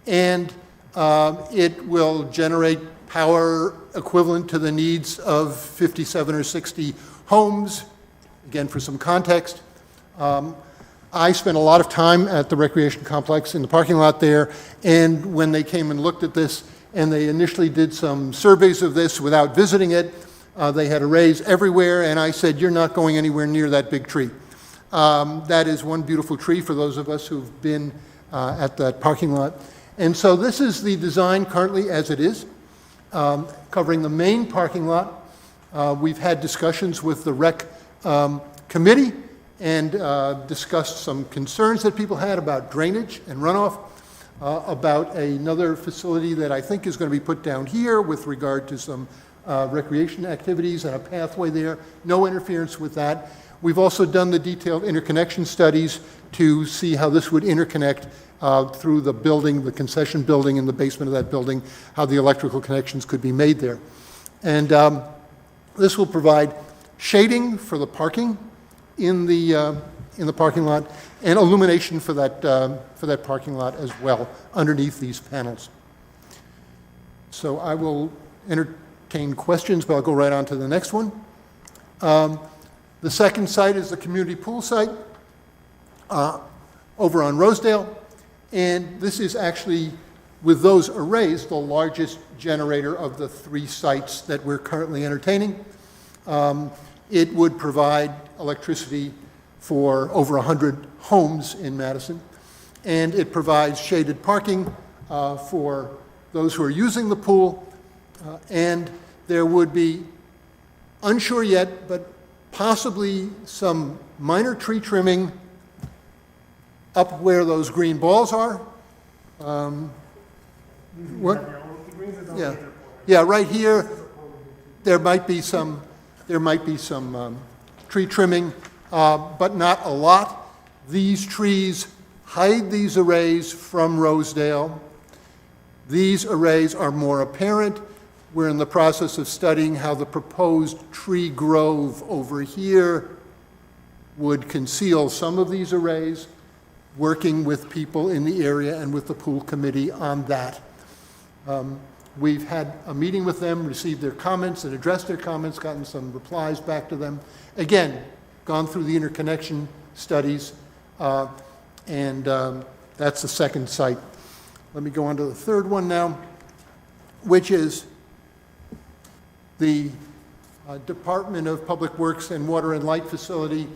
S13: and it will generate power equivalent to the needs of 57 or 60 homes. Again, for some context, I spent a lot of time at the recreation complex in the parking lot there, and when they came and looked at this, and they initially did some surveys of this without visiting it, they had arrays everywhere, and I said, you're not going anywhere near that big tree. That is one beautiful tree for those of us who've been at that parking lot. And so this is the design currently as it is, covering the main parking lot. We've had discussions with the rec committee and discussed some concerns that people had about drainage and runoff, about another facility that I think is going to be put down here with regard to some recreation activities and a pathway there. No interference with that. We've also done the detailed interconnection studies to see how this would interconnect through the building, the concession building in the basement of that building, how the electrical connections could be made there. And this will provide shading for the parking in the parking lot and illumination for that parking lot as well underneath these panels. So I will entertain questions, but I'll go right on to the next one. The second site is the community pool site over on Rosedale. And this is actually, with those arrays, the largest generator of the 3 sites that we're currently entertaining. It would provide electricity for over 100 homes in Madison. And it provides shaded parking for those who are using the pool. And there would be, unsure yet, but possibly some minor tree trimming up where those green balls are. What? Yeah, yeah, right here. There might be some tree trimming, but not a lot. These trees hide these arrays from Rosedale. These arrays are more apparent. We're in the process of studying how the proposed tree grove over here would conceal some of these arrays, working with people in the area and with the pool committee on that. We've had a meeting with them, received their comments and addressed their comments, gotten some replies back to them. Again, gone through the interconnection studies, and that's the second site. Let me go on to the third one now, which is the Department of Public Works and Water and Light facility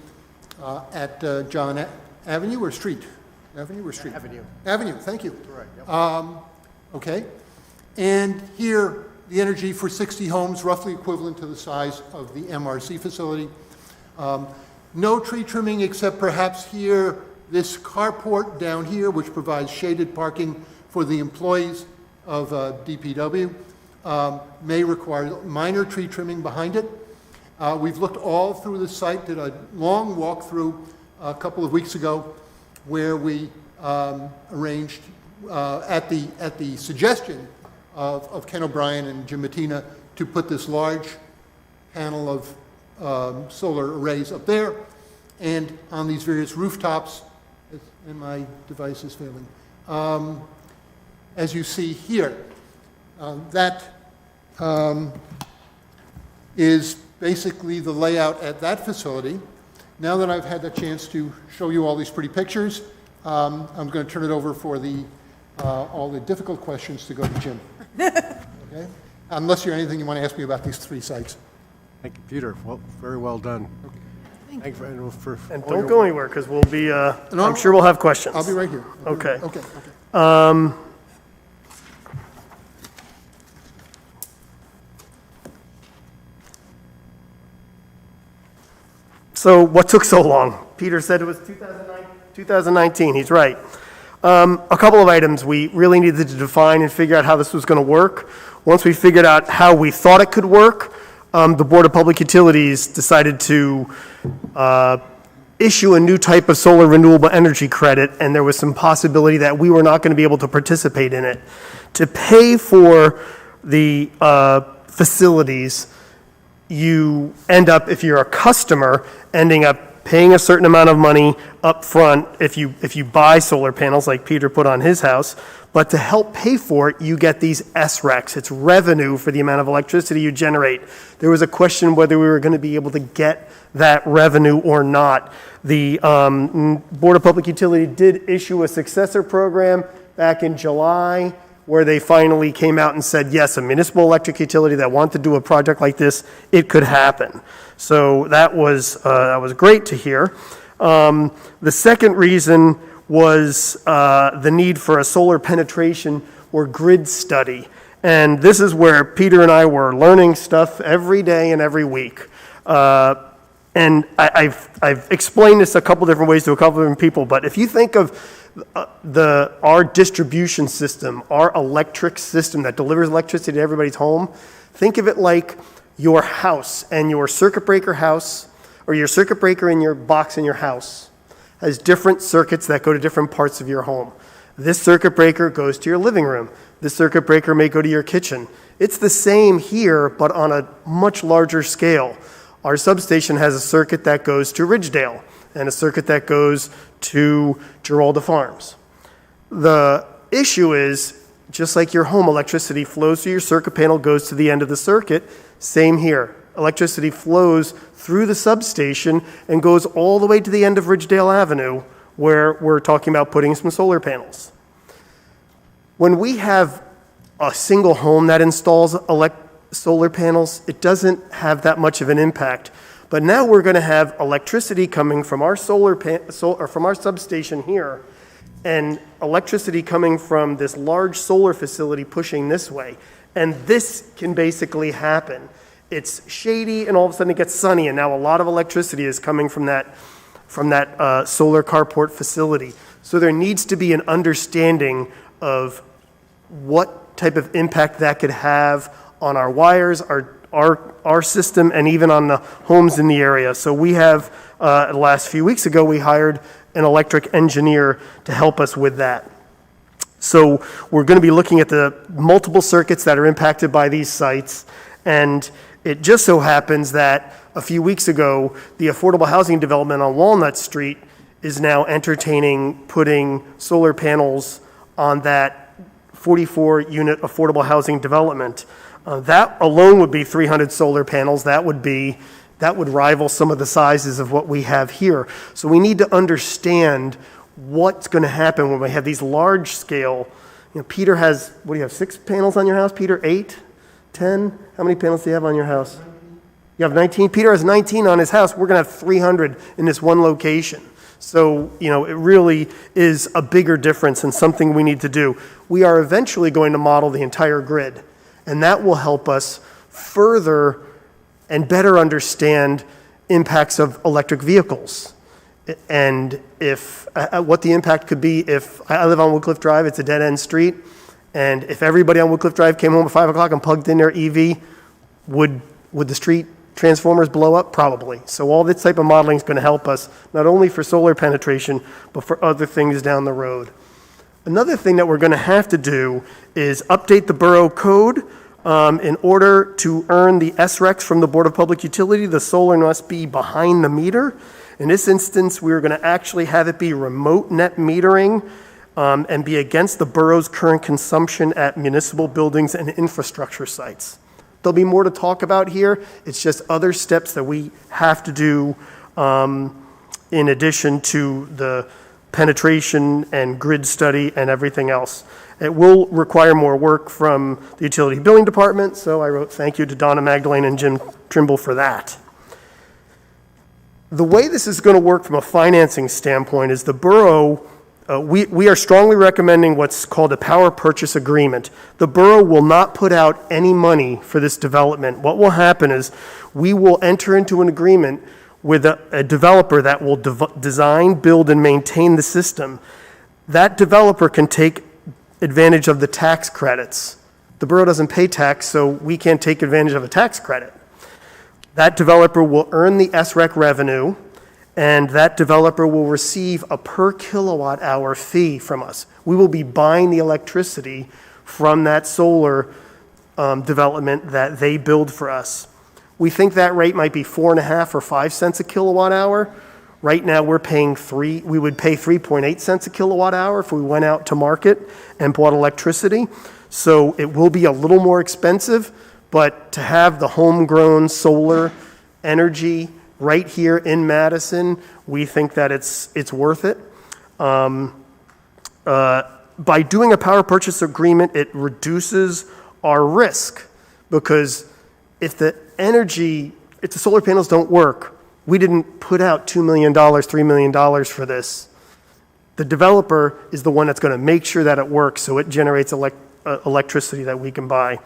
S13: at John Avenue or Street? Avenue or Street?
S1: Avenue.
S13: Avenue, thank you.
S1: Correct, yep.
S13: Okay. And here, the energy for 60 homes, roughly equivalent to the size of the MRC facility. No tree trimming except perhaps here, this carport down here, which provides shaded parking for the employees of DPW, may require minor tree trimming behind it. We've looked all through the site, did a long walkthrough a couple of weeks ago where we arranged at the suggestion of Ken O'Brien and Jim Mattina to put this large panel of solar arrays up there and on these various rooftops, and my device is failing. As you see here, that is basically the layout at that facility. Now that I've had the chance to show you all these pretty pictures, I'm going to turn it over for all the difficult questions to go to Jim. Okay? Unless there's anything you want to ask me about these 3 sites.
S1: Thank you, Peter. Well, very well done. Okay. Thank you for
S12: And
S1: all
S12: don't
S1: your
S12: go
S1: work.
S12: anywhere, because we'll be, I'm sure we'll have questions.
S13: I'll be right here.
S12: Okay.
S13: Okay.
S12: So what took so long? Peter said it was 2019, he's right. A couple of items we really needed to define and figure out how this was going to work. Once we figured out how we thought it could work, the Board of Public Utilities decided to issue a new type of solar renewable energy credit, and there was some possibility that we were not going to be able to participate in it. To pay for the facilities, you end up, if you're a customer, ending up paying a certain amount of money up front if you buy solar panels like Peter put on his house, but to help pay for it, you get these SRECs. It's revenue for the amount of electricity you generate. There was a question whether we were going to be able to get that revenue or not. The Board of Public Utility did issue a successor program back in July where they finally came out and said, yes, a municipal electric utility that wanted to do a project like this, it could happen. So that was great to hear. The second reason was the need for a solar penetration or grid study. And this is where Peter and I were learning stuff every day and every week. And I've explained this a couple different ways to a couple different people, but if you think of our distribution system, our electric system that delivers electricity to everybody's home, think of it like your house and your circuit breaker house, or your circuit breaker in your box in your house has different circuits that go to different parts of your home. This circuit breaker goes to your living room. This circuit breaker may go to your kitchen. It's the same here, but on a much larger scale. Our substation has a circuit that goes to Ridgedale and a circuit that goes to Giralda Farms. The issue is, just like your home, electricity flows through your circuit panel, goes to the end of the circuit. Same here. Electricity flows through the substation and goes all the way to the end of Ridgedale Avenue, where we're talking about putting some solar panels. When we have a single home that installs solar panels, it doesn't have that much of an impact. But now we're going to have electricity coming from our from our substation here, and electricity coming from this large solar facility pushing this way. And this can basically happen. It's shady, and all of a sudden it gets sunny, and now a lot of electricity is coming from that solar carport facility. So there needs to be an understanding of what type of impact that could have on our wires, our system, and even on the homes in the area. So we have, the last few weeks ago, we hired an electric engineer to help us with that. So we're going to be looking at the multiple circuits that are impacted by these sites, and it just so happens that a few weeks ago, the affordable housing development on Walnut Street is now entertaining putting solar panels on that 44-unit affordable housing development. That alone would be 300 solar panels. That would rival some of the sizes of what we have here. So we need to understand what's going to happen when we have these large scale. Peter has, what do you have, 6 panels on your house? Peter, 8? 10? How many panels do you have on your house? You have 19? Peter has 19 on his house. We're going to have 300 in this one location. So, it really is a bigger difference and something we need to do. We are eventually going to model the entire grid, and that will help us further and better understand impacts of electric vehicles. And if what the impact could be if I live on Woodcliff Drive, it's a dead-end street, and if everybody on Woodcliff Drive came home at 5 o'clock and plugged in their EV, would the street transformers blow up? Probably. So all this type of modeling is going to help us, not only for solar penetration, but for other things down the road. Another thing that we're going to have to do is update the borough code. In order to earn the SRECs from the Board of Public Utility, the solar must be behind the meter. In this instance, we're going to actually have it be remote net metering, and be against the borough's current consumption at municipal buildings and infrastructure sites. There'll be more to talk about here. It's just other steps that we have to do in addition to the penetration and grid study and everything else. It will require more work from the utility billing department, so I wrote thank you to Donna Magdalene and Jim Trimble for that. The way this is going to work from a financing standpoint is the borough, we are strongly recommending what's called a power purchase agreement. The borough will not put out any money for this development. What will happen is we will enter into an agreement with a developer that will design, build, and maintain the system. That developer can take advantage of the tax credits. The borough doesn't pay tax, so we can't take advantage of a tax credit. That developer will earn the SREC revenue, and that developer will receive a per kilowatt hour fee from us. We will be buying the electricity from that solar development that they build for us. We think that rate might be 4.5 or 5 cents a kilowatt hour. Right now, we would pay 3.8 cents a kilowatt hour if we went out to market and bought electricity. So it will be a little more expensive, but to have the homegrown solar energy right here in Madison, we think that it's worth it. By doing a power purchase agreement, it reduces our risk, because if the solar panels don't work, we didn't put out $2 million, $3 million for this. The developer is the one that's going to make sure that it works, so it generates electricity that we can buy.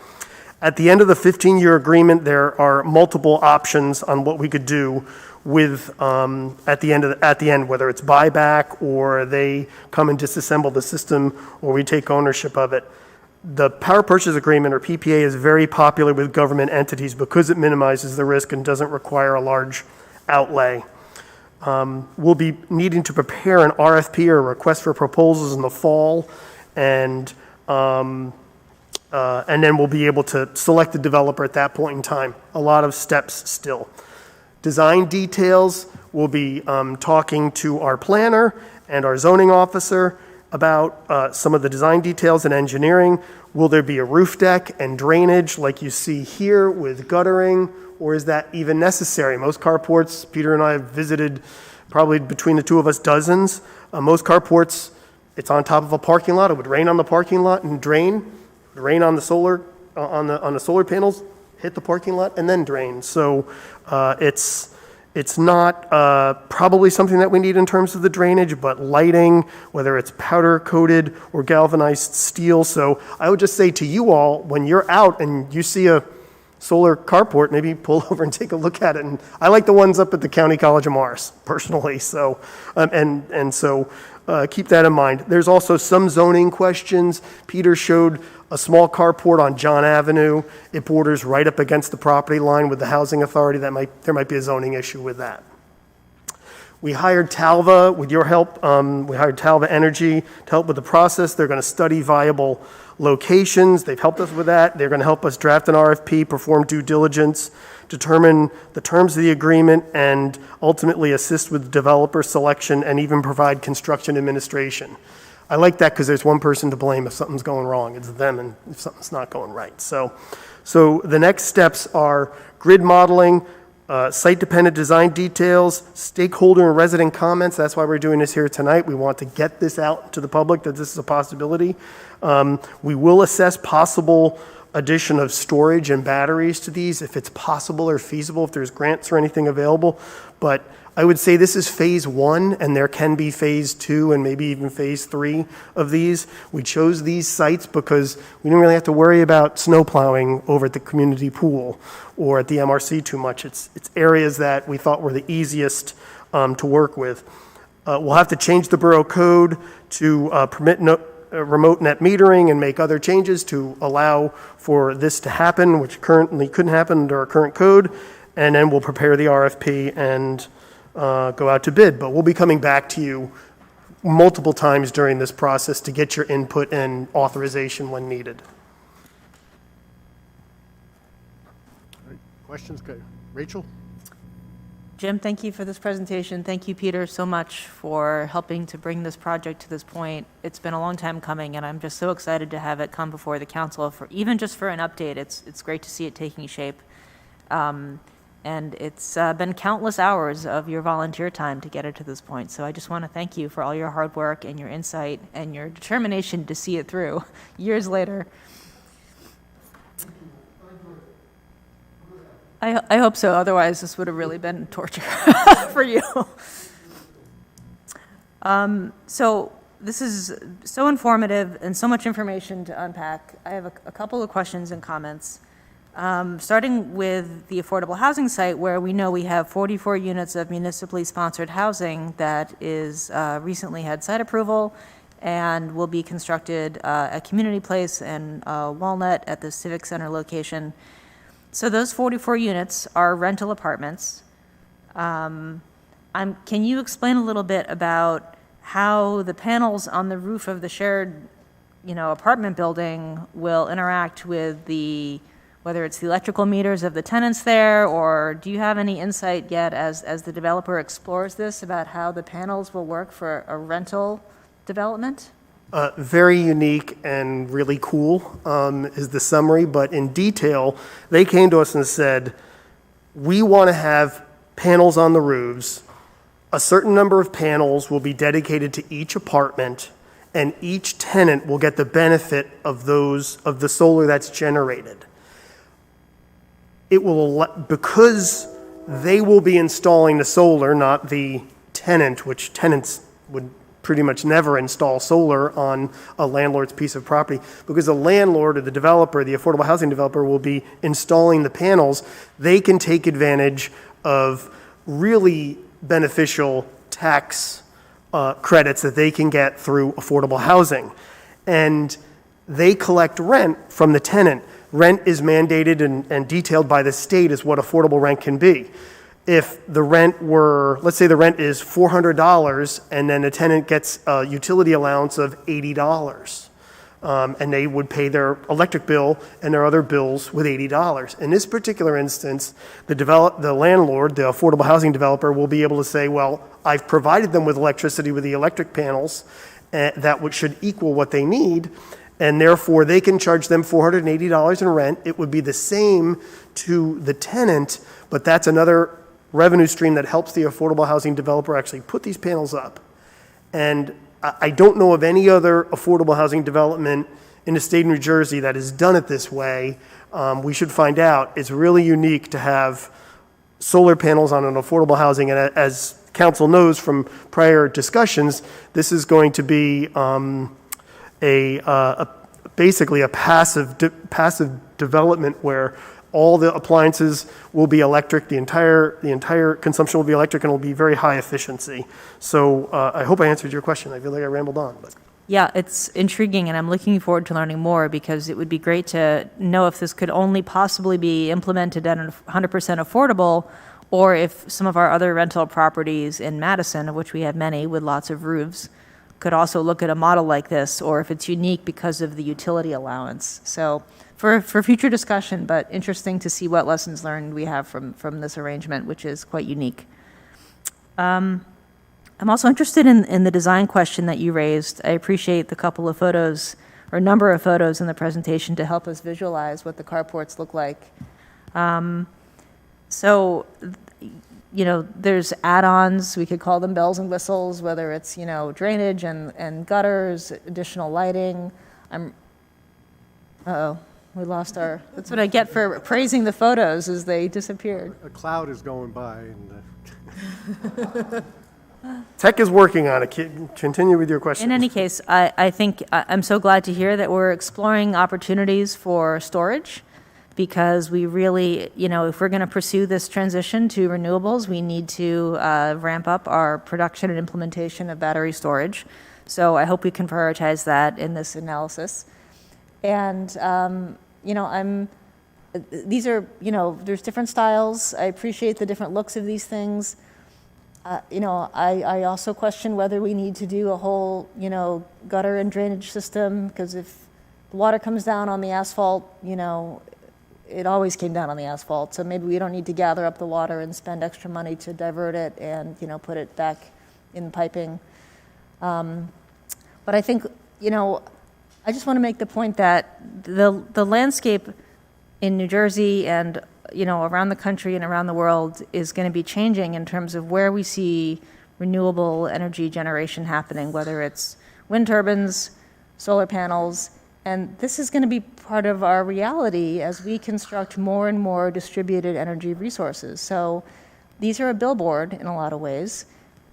S12: At the end of the 15-year agreement, there are multiple options on what we could do with at the end, whether it's buyback or they come and disassemble the system or we take ownership of it. The power purchase agreement, or PPA, is very popular with government entities because it minimizes the risk and doesn't require a large outlay. We'll be needing to prepare an RFP, or a request for proposals, in the fall, and then we'll be able to select the developer at that point in time. A lot of steps still. Design details, we'll be talking to our planner and our zoning officer about some of the design details and engineering. Will there be a roof deck and drainage like you see here with guttering, or is that even necessary? Most carports, Peter and I have visited probably between the two of us dozens. Most carports, it's on top of a parking lot. It would rain on the parking lot and drain. It would rain on the solar on the solar panels, hit the parking lot, and then drain. So it's not probably something that we need in terms of the drainage, but lighting, whether it's powder coated or galvanized steel. So I would just say to you all, when you're out and you see a solar carport, maybe pull over and take a look at it. And I like the ones up at the County College of Mars, personally. So so keep that in mind. There's also some zoning questions. Peter showed a small carport on John Avenue. It borders right up against the property line with the housing authority. There might be a zoning issue with that. We hired Talva, with your help. We hired Talva Energy to help with the process. They're going to study viable locations. They've helped us with that. They're going to help us draft an RFP, perform due diligence, determine the terms of the agreement, and ultimately assist with developer selection and even provide construction administration. I like that because there's one person to blame if something's going wrong. It's them, and if something's not going right. So the next steps are grid modeling, site-dependent design details, stakeholder and resident comments. That's why we're doing this here tonight. We want to get this out to the public that this is a possibility. We will assess possible addition of storage and batteries to these if it's possible or feasible, if there's grants or anything available. But I would say this is phase 1, and there can be phase 2 and maybe even phase 3 of these. We chose these sites because we didn't really have to worry about snow plowing over at the community pool or at the MRC too much. It's areas that we thought were the easiest to work with. We'll have to change the borough code to permit remote net metering and make other changes to allow for this to happen, which currently couldn't happen under our current code. And then we'll prepare the RFP and go out to bid. But we'll be coming back to you multiple times during this process to get your input and authorization when needed.
S1: Questions? Okay. Rachel?
S9: Jim, thank you for this presentation. Thank you, Peter, so much for helping to bring this project to this point. It's been a long time coming, and I'm just so excited to have it come before the council for even just for an update. It's great to see it taking shape. And it's been countless hours of your volunteer time to get it to this point. So I just want to thank you for all your hard work and your insight and your determination to see it through years later. I hope so. Otherwise, this would have really been torture for you. So this is so informative and so much information to unpack. I have a couple of questions and comments. Starting with the affordable housing site, where we know we have 44 units of municipally sponsored housing that is recently had site approval and will be constructed at Community Place and Walnut at the Civic Center location. So those 44 units are rental apartments. Can you explain a little bit about how the panels on the roof of the shared, apartment building will interact with whether it's the electrical meters of the tenants there, or do you have any insight yet as the developer explores this about how the panels will work for a rental development?
S12: Very unique and really cool is the summary, but in detail, they came to us and said, we want to have panels on the roofs. A certain number of panels will be dedicated to each apartment, and each tenant will get the benefit of the solar that's generated. It will, because they will be installing the solar, not the tenant, which tenants would pretty much never install solar on a landlord's piece of property, because the landlord or the developer, the affordable housing developer, will be installing the panels. They can take advantage of really beneficial tax credits that they can get through affordable housing. And they collect rent from the tenant. Rent is mandated and detailed by the state as what affordable rent can be. If the rent were, let's say the rent is $400 and then the tenant gets a utility allowance of $80, and they would pay their electric bill and their other bills with $80. In this particular instance, the landlord, the affordable housing developer, will be able to say, well, I've provided them with electricity with the electric panels that should equal what they need, and therefore they can charge them $480 in rent. It would be the same to the tenant, but that's another revenue stream that helps the affordable housing developer actually put these panels up. And I don't know of any other affordable housing development in the state of New Jersey that has done it this way. We should find out. It's really unique to have solar panels on an affordable housing, and as council knows from prior discussions, this is going to be basically a passive development where all the appliances will be electric, the entire consumption will be electric, and it will be very high efficiency. So I hope I answered your question. I feel like I rambled on. But.
S9: Yeah, it's intriguing, and I'm looking forward to learning more, because it would be great to know if this could only possibly be implemented at 100% affordable, or if some of our other rental properties in Madison, of which we have many with lots of roofs, could also look at a model like this, or if it's unique because of the utility allowance. So for future discussion, but interesting to see what lessons learned we have from this arrangement, which is quite unique. I'm also interested in the design question that you raised. I appreciate the couple of photos, or number of photos in the presentation to help us visualize what the carports look like. So, you know, there's add-ons, we could call them bells and whistles, whether it's, you know, drainage and gutters, additional lighting. Uh-oh, we lost our, that's what I get for praising the photos as they disappeared.
S1: A cloud is going by and...
S12: Tech is working on it. Continue with your question.
S9: In any case, I think I'm so glad to hear that we're exploring opportunities for storage, because we really, you know, if we're going to pursue this transition to renewables, we need to ramp up our production and implementation of battery storage. So I hope we can prioritize that in this analysis. And, you know, these are, you know, there's different styles. I appreciate the different looks of these things. You know, I also question whether we need to do a whole, you know, gutter and drainage system, because if the water comes down on the asphalt, you know, it always came down on the asphalt. So maybe we don't need to gather up the water and spend extra money to divert it and, you know, put it back in piping. But I think, you know, I just want to make the point that the landscape in New Jersey and, you know, around the country and around the world is going to be changing in terms of where we see renewable energy generation happening, whether it's wind turbines, solar panels, and this is going to be part of our reality as we construct more and more distributed energy resources. So these are a billboard in a lot of ways,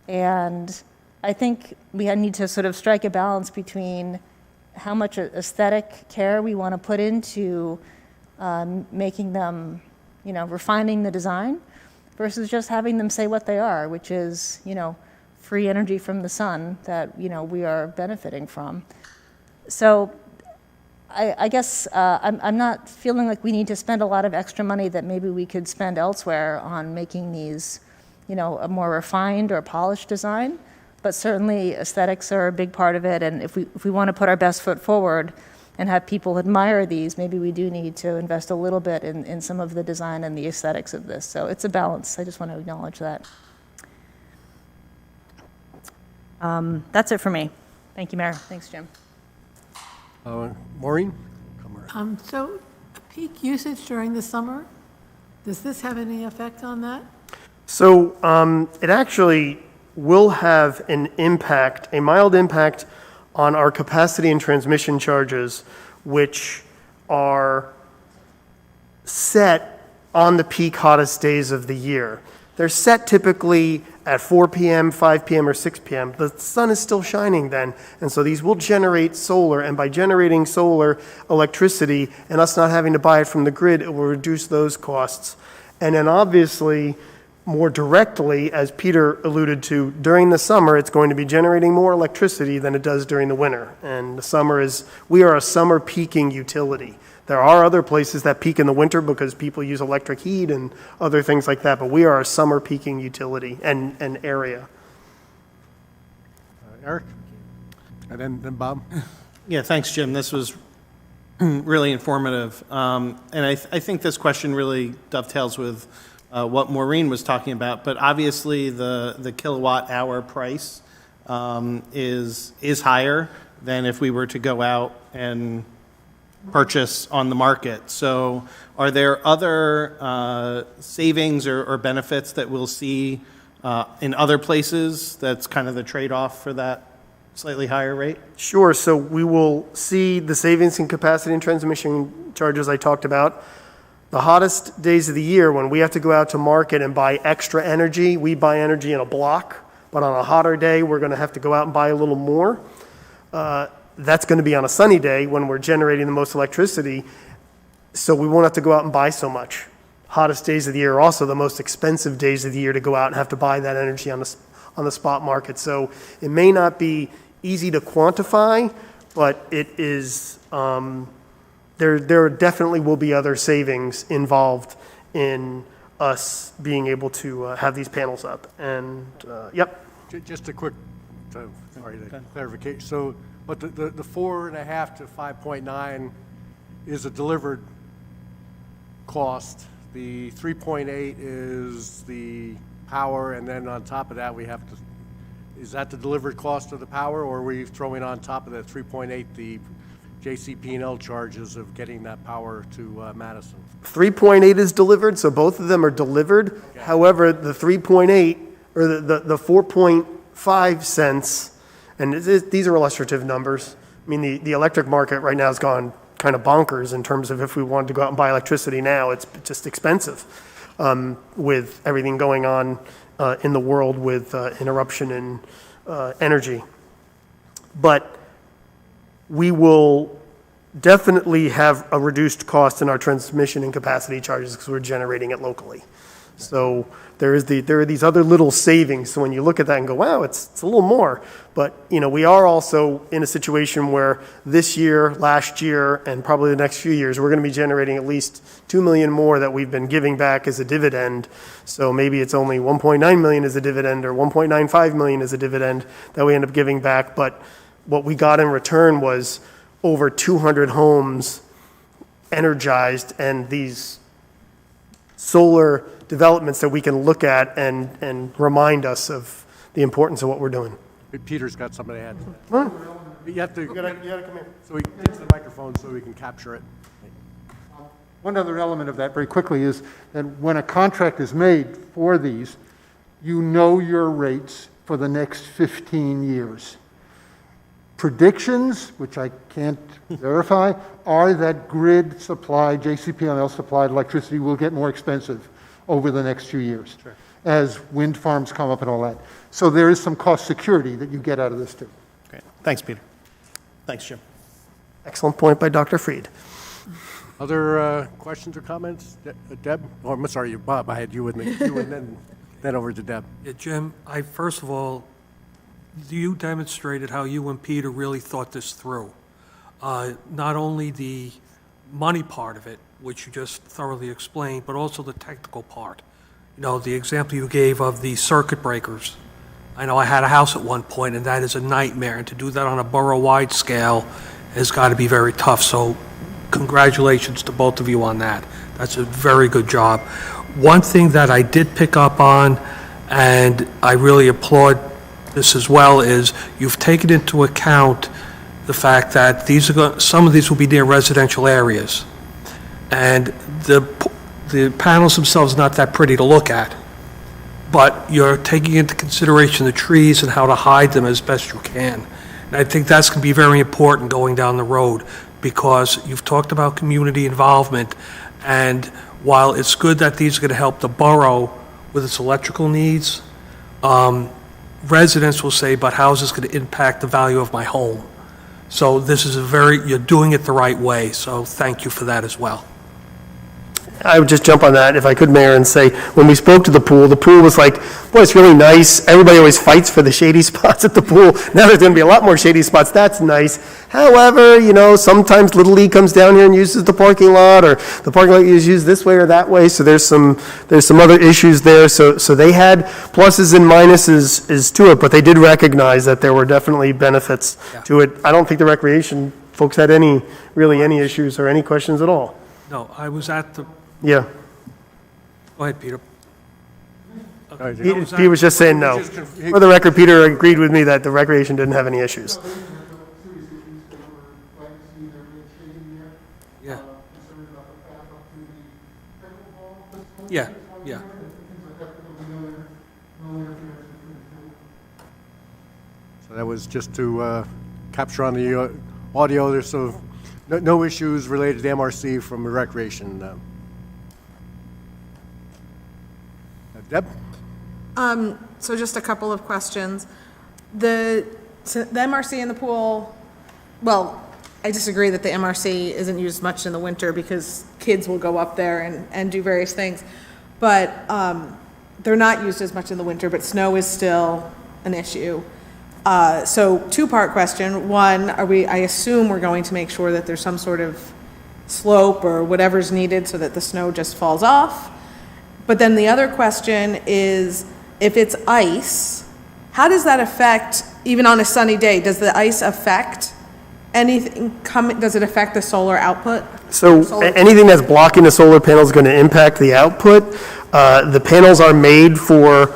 S9: and I think we need to sort of strike a balance between how much aesthetic care we want to put into making them, you know, refining the design, versus just having them say what they are, which is, you know, free energy from the sun that, you know, we are benefiting from. So I guess I'm not feeling like we need to spend a lot of extra money that maybe we could spend elsewhere on making these, you know, a more refined or polished design. But certainly aesthetics are a big part of it, and if we want to put our best foot forward, and have people admire these, maybe we do need to invest a little bit in some of the design and the aesthetics of this. So it's a balance. I just want to acknowledge that. That's it for me. Thank you, Mayor. Thanks, Jim.
S1: Maureen?
S6: So peak usage during the summer, does this have any effect on that?
S12: So it actually will have an impact, a mild impact on our capacity and transmission charges, which are set on the peak hottest days of the year. They're set typically at 4 p.m., 5 p.m., or 6 p.m. The sun is still shining then, and so these will generate solar, and by generating solar electricity and us not having to buy it from the grid, it will reduce those costs. And then obviously, more directly, as Peter alluded to, during the summer, it's going to be generating more electricity than it does during the winter. And the summer we are a summer peaking utility. There are other places that peak in the winter because people use electric heat and other things like that, but we are a summer peaking utility and area.
S1: Eric? And then Bob?
S2: Yeah, thanks, Jim. This was really informative. And I think this question really dovetails with what Maureen was talking about. But obviously, the kilowatt hour price is higher than if we were to go out and purchase on the market. So are there other savings or benefits that we'll see in other places that's kind of the trade-off for that slightly higher rate?
S12: Sure. So we will see the savings in capacity and transmission charges I talked about. The hottest days of the year when we have to go out to market and buy extra energy, we buy energy in a block, but on a hotter day, we're going to have to go out and buy a little more. That's going to be on a sunny day when we're generating the most electricity, so we won't have to go out and buy so much. Hottest days of the year are also the most expensive days of the year to go out and have to buy that energy on the spot market. So it may not be easy to quantify, but it is, there definitely will be other savings involved in us being able to have these panels up. And, yep.
S1: Just a quick clarification. So, but the 4.5 to 5.9 is a delivered cost. The 3.8 is the power, and then on top of that, we have to, is that the delivered cost of the power, or are we throwing on top of that 3.8 the JCP&L charges of getting that power to Madison?
S12: 3.8 is delivered, so both of them are delivered. Okay. However, the 3.8, or the 4.5 cents, and these are illustrative numbers. I mean, the electric market right now has gone kind of bonkers in terms of if we wanted to go out and buy electricity now, it's just expensive with everything going on in the world with interruption in energy. But we will definitely have a reduced cost in our transmission and capacity charges because we're generating it locally. So there are these other little savings. So when you look at that and go, wow, it's a little more. But we are also in a situation where this year, last year, and probably the next few years, we're going to be generating at least $2 million more that we've been giving back as a dividend. So maybe it's only $1.9 million as a dividend or $1.95 million as a dividend that we end up giving back. But what we got in return was over 200 homes energized and these solar developments that we can look at and remind us of the importance of what we're doing.
S1: Peter's got something to add.
S12: Huh?
S1: You have to
S12: gotta come here.
S1: So we get to the microphone so we can capture it.
S13: One other element of that very quickly is that when a contract is made for these, you know your rates for the next 15 years. Predictions, which I can't verify, are that grid supplied, JCP&L supplied electricity will get more expensive over the next few years as wind farms come up and all that. So there is some cost security that you get out of this too.
S2: Great. Thanks, Peter. Thanks, Jim.
S12: Excellent point by Dr. Freed.
S1: Other questions or comments? Deb? Oh, I'm sorry, Bob, I had you with me. You and then over to Deb.
S5: Yeah, Jim, first of all, you demonstrated how you and Peter really thought this through. Not only the money part of it, which you just thoroughly explained, but also the technical part. The example you gave of the circuit breakers. I know I had a house at one point, and that is a nightmare. And to do that on a borough-wide scale has got to be very tough. So congratulations to both of you on that. That's a very good job. One thing that I did pick up on, and I really applaud this as well, is you've taken into account the fact that some of these will be near residential areas. And the panels themselves are not that pretty to look at, but you're taking into consideration the trees and how to hide them as best you can. And I think that's going to be very important going down the road, because you've talked about community involvement, and while it's good that these are going to help the borough with its electrical needs, residents will say, but how is this going to impact the value of my home? So this is you're doing it the right way, so thank you for that as well.
S12: I would just jump on that, if I could, Mayor, and say, when we spoke to the pool was like, boy, it's really nice. Everybody always fights for the shady spots at the pool. Now there's going to be a lot more shady spots. That's nice. However, sometimes Little League comes down here and uses the parking lot, or the parking lot is used this way or that way, so there's some other issues there. So they had pluses and minuses to it, but they did recognize that there were definitely benefits to it. I don't think the recreation folks had any issues or any questions at all.
S5: No, I was at the...
S12: Yeah.
S5: Go ahead, Peter.
S12: He was just saying no. For the record, Peter agreed with me that the recreation didn't have any issues.
S5: Yeah. Yeah, yeah.
S1: So that was just to capture on the audio. There's no issues related to the MRC from the recreation. Deb?
S8: So just a couple of questions. The MRC in the pool, well, I disagree that the MRC isn't used much in the winter because kids will go up there and do various things. But they're not used as much in the winter, but snow is still an issue. So two-part question. One, I assume we're going to make sure that there's some sort of slope or whatever's needed so that the snow just falls off. But then the other question is, if it's ice, how does that affect, even on a sunny day, does the ice affect anything does it affect the solar output?
S12: So anything that's blocking the solar panel is going to impact the output. The panels are made for,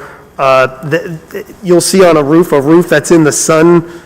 S12: you'll see on a roof that's in the sun,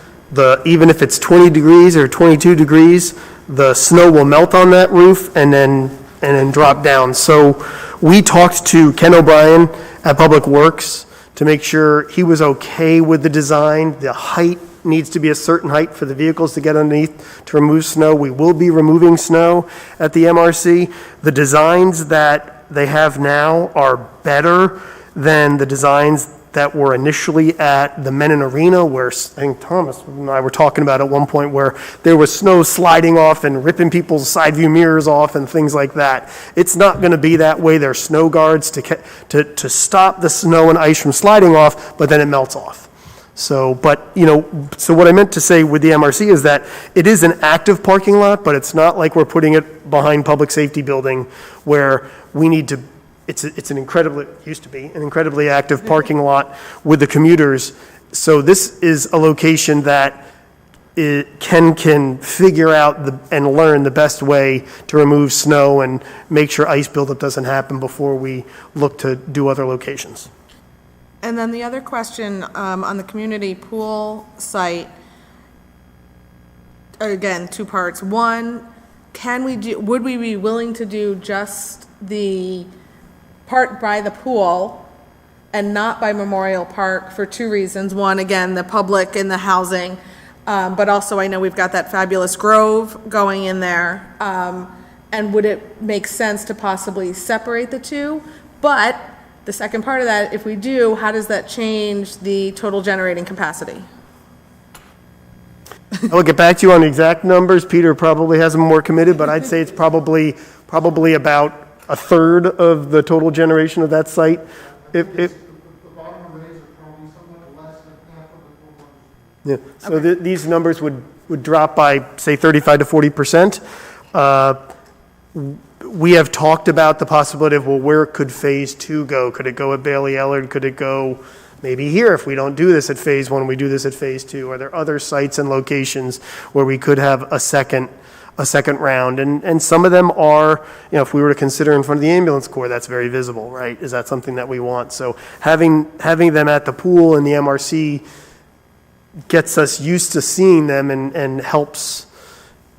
S12: even if it's 20 degrees or 22 degrees, the snow will melt on that roof and then drop down. So we talked to Ken O'Brien at Public Works to make sure he was okay with the design. The height needs to be a certain height for the vehicles to get underneath to remove snow. We will be removing snow at the MRC. The designs that they have now are better than the designs that were initially at the Menon Arena, where I think Thomas and I were talking about at one point, where there was snow sliding off and ripping people's side view mirrors off and things like that. It's not going to be that way. There's snow guards to stop the snow and ice from sliding off, but then it melts off. So what I meant to say with the MRC is that it is an active parking lot, but it's not like we're putting it behind public safety building where we need to. It's used to be an incredibly active parking lot with the commuters. So this is a location that can figure out and learn the best way to remove snow and make sure ice buildup doesn't happen before we look to do other locations.
S8: And then the other question, on the community pool site, again, two parts. One, would we be willing to do just the part by the pool and not by Memorial Park for two reasons? One, again, the public and the housing, but also I know we've got that fabulous grove going in there. And would it make sense to possibly separate the two? But the second part of that, if we do, how does that change the total generating capacity?
S12: I'll get back to you on the exact numbers. Peter probably has them more committed, but I'd say it's probably about a third of the total generation of that site. Yeah. So these numbers would drop by, say, 35 to 40%. We have talked about the possibility of, well, where could phase two go? Could it go at Bailey Ellard? Could it go maybe here, if we don't do this at phase 1, we do this at phase 2. Are there other sites and locations where we could have a second round? And some of them are, if we were to consider in front of the ambulance corps, that's very visible, right? Is that something that we want? So having them at the pool and the MRC gets us used to seeing them and helps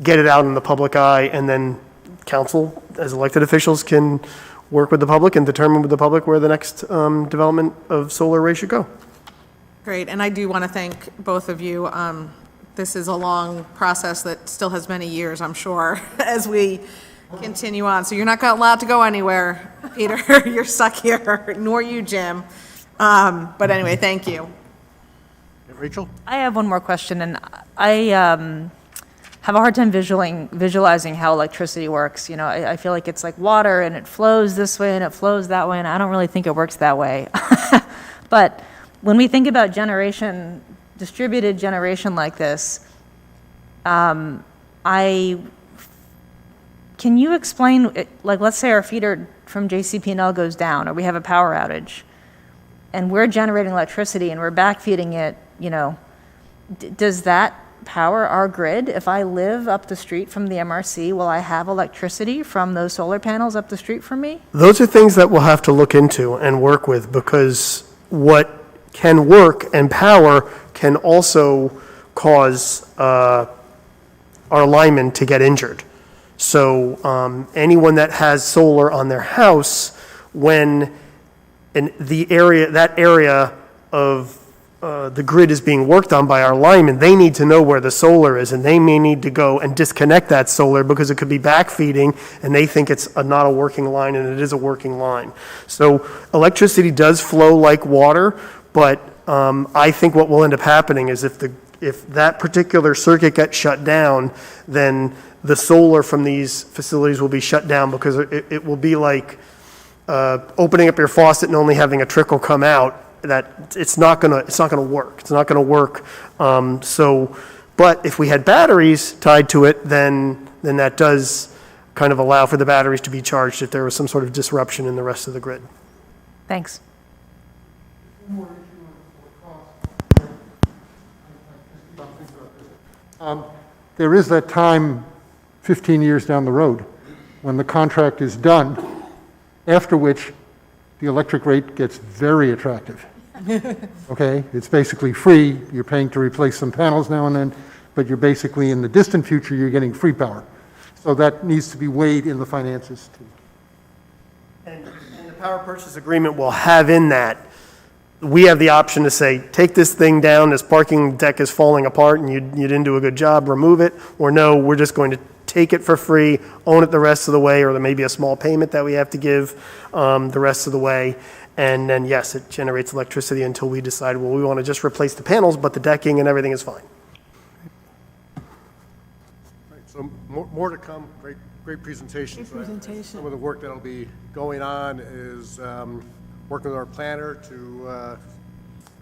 S12: get it out in the public eye, and then council, as elected officials, can work with the public and determine with the public where the next development of solar array should go.
S8: Great, and I do want to thank both of you. This is a long process that still has many years, I'm sure, as we continue on. So you're not allowed to go anywhere, Peter. You're stuck here, nor you, Jim. But anyway, thank you.
S1: Rachel?
S9: I have one more question, and I have a hard time visualizing how electricity works. I feel like it's like water, and it flows this way and it flows that way, and I don't really think it works that way. But when we think about distributed generation like this, can you explain, like, let's say our feeder from JCP&L goes down, or we have a power outage, and we're generating electricity and we're backfeeding it, does that power our grid? If I live up the street from the MRC, will I have electricity from those solar panels up the street from me?
S12: Those are things that we'll have to look into and work with, because what can work and power can also cause our linemen to get injured. So anyone that has solar on their house, when that area of the grid is being worked on by our linemen, they need to know where the solar is, and they may need to go and disconnect that solar because it could be backfeeding, and they think it's not a working line, and it is a working line. So electricity does flow like water, but I think what will end up happening is if that particular circuit gets shut down, then the solar from these facilities will be shut down, because it will be like opening up your faucet and only having a trickle come out. That it's not gonna work. It's not gonna work. But if we had batteries tied to it, then that does kind of allow for the batteries to be charged if there was some sort of disruption in the rest of the grid.
S9: Thanks.
S13: There is that time 15 years down the road when the contract is done, after which the electric rate gets very attractive. Okay, it's basically free. You're paying to replace some panels now and then, but you're basically, in the distant future, you're getting free power. So that needs to be weighed in the finances too.
S12: And the power purchase agreement will have in that, we have the option to say, take this thing down, this parking deck is falling apart and you didn't do a good job, remove it, or no, we're just going to take it for free, own it the rest of the way, or there may be a small payment that we have to give the rest of the way. And then, yes, it generates electricity until we decide, well, we want to just replace the panels, but the decking and everything is fine.
S1: Right, so more to come. Great presentation.
S6: Great presentation.
S1: Some of the work that'll be going on is working with our planner to,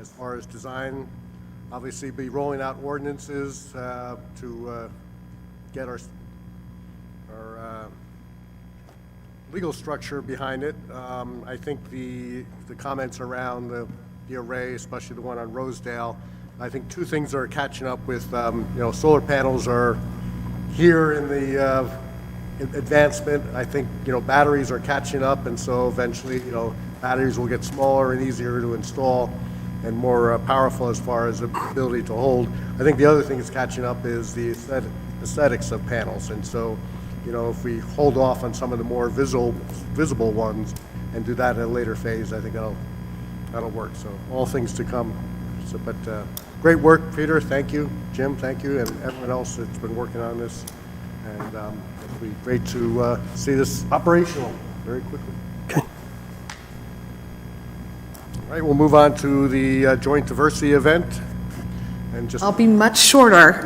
S1: as far as design, obviously be rolling out ordinances to get our legal structure behind it. I think the comments around the array, especially the one on Rosedale, I think two things are catching up with, solar panels are here in the advancement. I think, batteries are catching up, and so eventually, batteries will get smaller and easier to install and more powerful as far as the ability to hold. I think the other thing that's catching up is the aesthetics of panels, and so if we hold off on some of the more visible ones and do that at a later phase, I think that'll work. So all things to come. So, but great work, Peter. Thank you. Jim, thank you, and everyone else that's been working on this. And it'll be great to see this operational very quickly.
S12: Okay.
S1: All right, we'll move on to the joint diversity event. And
S8: I'll be much shorter.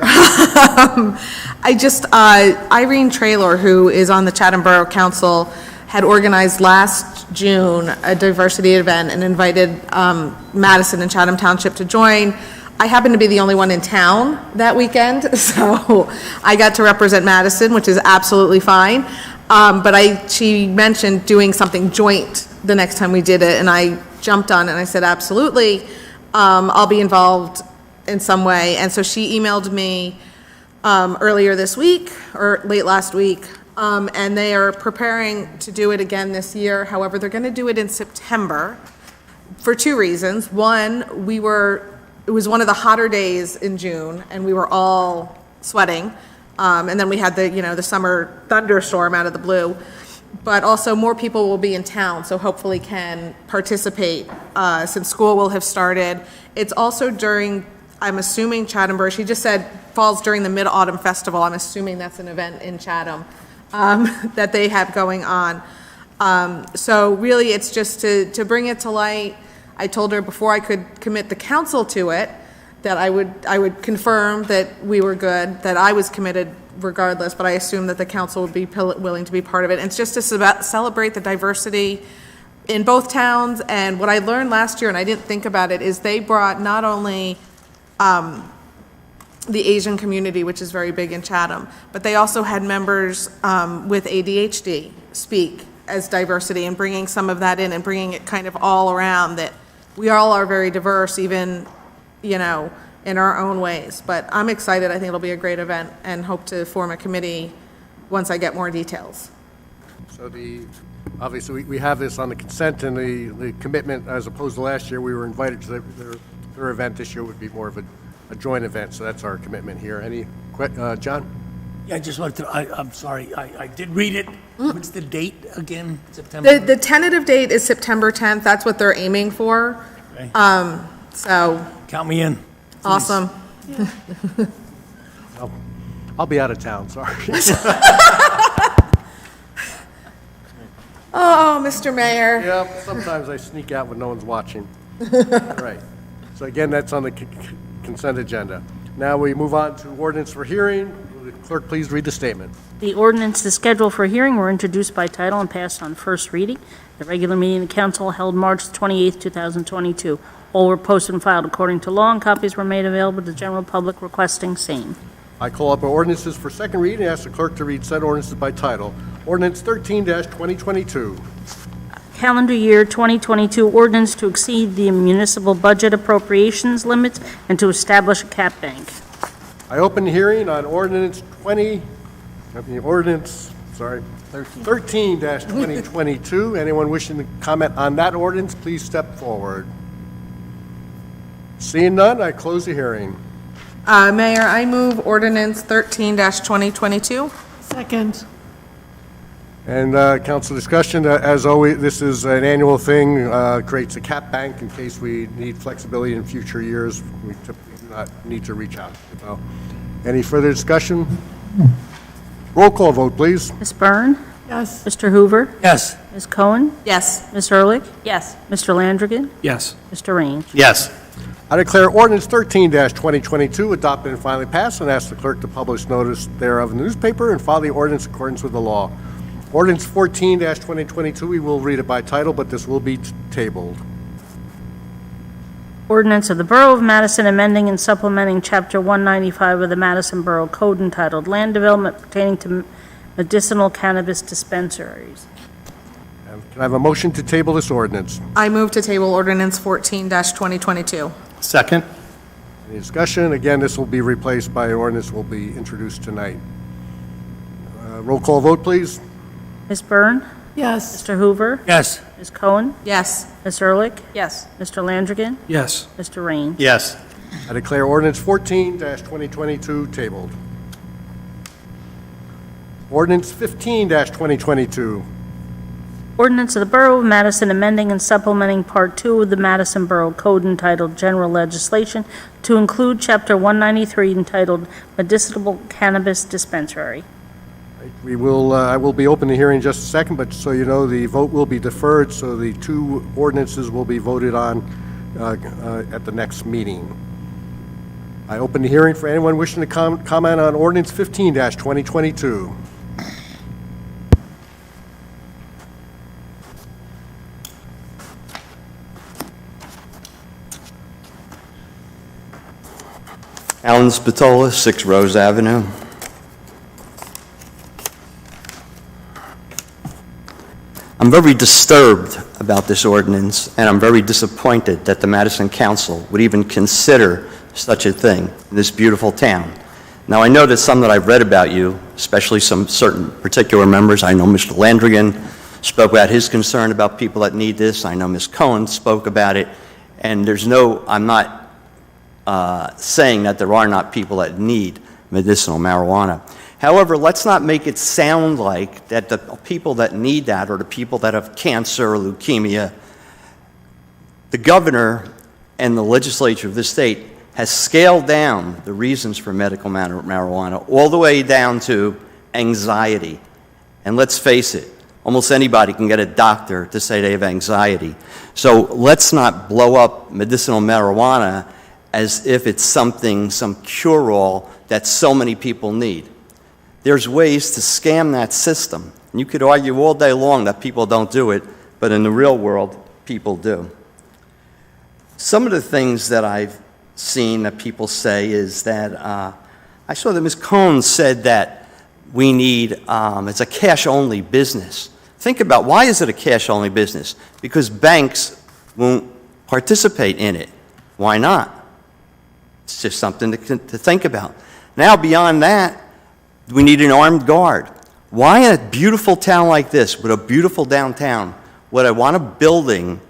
S8: Irene Traylor, who is on the Chatham Borough Council, had organized last June a diversity event and invited Madison and Chatham Township to join. I happened to be the only one in town that weekend, so I got to represent Madison, which is absolutely fine. But she mentioned doing something joint the next time we did it, and I jumped on it and I said, absolutely. I'll be involved in some way. And so she emailed me earlier this week, or late last week, and they are preparing to do it again this year. However, they're going to do it in September for two reasons. One, it was one of the hotter days in June, and we were all sweating. And then we had the summer thunderstorm out of the blue. But also more people will be in town, so hopefully can participate since school will have started. It's also during, I'm assuming Chatham, she just said falls during the Mid-Autumn Festival. I'm assuming that's an event in Chatham that they have going on. So really, it's just to bring it to light. I told her before I could commit the council to it, that I would confirm that we were good, that I was committed regardless, but I assume that the council would be willing to be part of it. And it's just to celebrate the diversity in both towns. And what I learned last year, and I didn't think about it, is they brought not only the Asian community, which is very big in Chatham, but they also had members with ADHD speak as diversity, and bringing some of that in and bringing it kind of all around, that we all are very diverse, even, in our own ways. But I'm excited. I think it'll be a great event, and hope to form a committee once I get more details.
S1: So obviously, we have this on the consent and the commitment, as opposed to last year, we were invited to their event. This year would be more of a joint event, so that's our commitment here. Any, John?
S7: Yeah, I just wanted to, I'm sorry, I did read it. What's the date again? September?
S8: The tentative date is September 10th. That's what they're aiming for.
S7: Okay.
S8: So.
S7: Count me in.
S8: Awesome.
S1: I'll be out of town, sorry.
S8: Oh, Mr. Mayor.
S1: Yeah, sometimes I sneak out when no one's watching. Right. So again, that's on the consent agenda. Now we move on to ordinance for hearing. Will the clerk please read the statement?
S10: The ordinances scheduled for hearing were introduced by title and passed on first reading. The regular meeting of the council held March 28, 2022. All were posted and filed according to law, and copies were made available to the general public requesting same.
S1: I call up ordinances for second reading and ask the clerk to read said ordinances by title. Ordinance 13-2022.
S10: Calendar year 2022 ordinance to exceed the municipal budget appropriations limits and to establish a cap bank.
S1: I open the hearing on ordinance 13-2022. Anyone wishing to comment on that ordinance, please step forward. Seeing none, I close the hearing.
S8: Mayor, I move ordinance 13-2022.
S6: Second.
S1: And council discussion, as always, this is an annual thing, creates a cap bank in case we need flexibility in future years. We typically do not need to reach out. So, any further discussion? Roll call vote, please.
S10: Ms. Byrne?
S6: Yes.
S10: Mr. Hoover?
S7: Yes.
S10: Ms. Cohen?
S8: Yes.
S10: Ms. Ehrlich?
S9: Yes.
S10: Mr. Landrigan?
S5: Yes.
S10: Mr. Rainge?
S2: Yes.
S1: I declare ordinance 13-2022 adopted and finally passed, and ask the clerk to publish notice thereof in the newspaper and file the ordinance in accordance with the law. Ordinance 14-2022, we will read it by title, but this will be tabled.
S10: Ordinance of the Borough of Madison amending and supplementing Chapter 195 of the Madison Borough Code entitled Land Development Pertaining to Medicinal Cannabis Dispensaries.
S1: Can I have a motion to table this ordinance?
S8: I move to table ordinance 14-2022.
S2: Second?
S1: Any discussion? Again, this will be replaced by an ordinance will be introduced tonight. Roll call vote, please.
S10: Ms. Byrne?
S6: Yes.
S10: Mr. Hoover?
S7: Yes.
S10: Ms. Cohen?
S8: Yes.
S10: Ms. Ehrlich?
S9: Yes.
S10: Mr. Landrigan?
S5: Yes.
S10: Mr. Rainge?
S2: Yes.
S1: I declare ordinance 14-2022 tabled. Ordinance 15-2022.
S10: Ordinance of the Borough of Madison amending and supplementing Part 2 of the Madison Borough Code entitled General Legislation to include Chapter 193 entitled Medicinal Cannabis Dispensary.
S1: We will, I will be open the hearing in just a second, but so you know, the vote will be deferred, so the two ordinances will be voted on at the next meeting. I open the hearing for anyone wishing to comment on ordinance 15-2022.
S14: Alan Spatola, 6 Rose Avenue. I'm very disturbed about this ordinance, and I'm very disappointed that the Madison Council would even consider such a thing in this beautiful town. Now, I know that some that I've read about you, especially some certain particular members, I know Mr. Landrigan spoke about his concern about people that need this. I know Ms. Cohen spoke about it, and I'm not saying that there are not people that need medicinal marijuana. However, let's not make it sound like that the people that need that are the people that have cancer or leukemia. The governor and the legislature of this state has scaled down the reasons for medical marijuana all the way down to anxiety. And let's face it, almost anybody can get a doctor to say they have anxiety. So let's not blow up medicinal marijuana as if it's something, some cure-all that so many people need. There's ways to scam that system. And you could argue all day long that people don't do it, but in the real world, people do. Some of the things that I've seen that people say is that, I saw that Ms. Cohen said that we need, it's a cash-only business. Think about, why is it a cash-only business? Because banks won't participate in it. Why not? It's just something to think about. Now, beyond that, we need an armed guard. Why in a beautiful town like this, with a beautiful downtown, would I want a building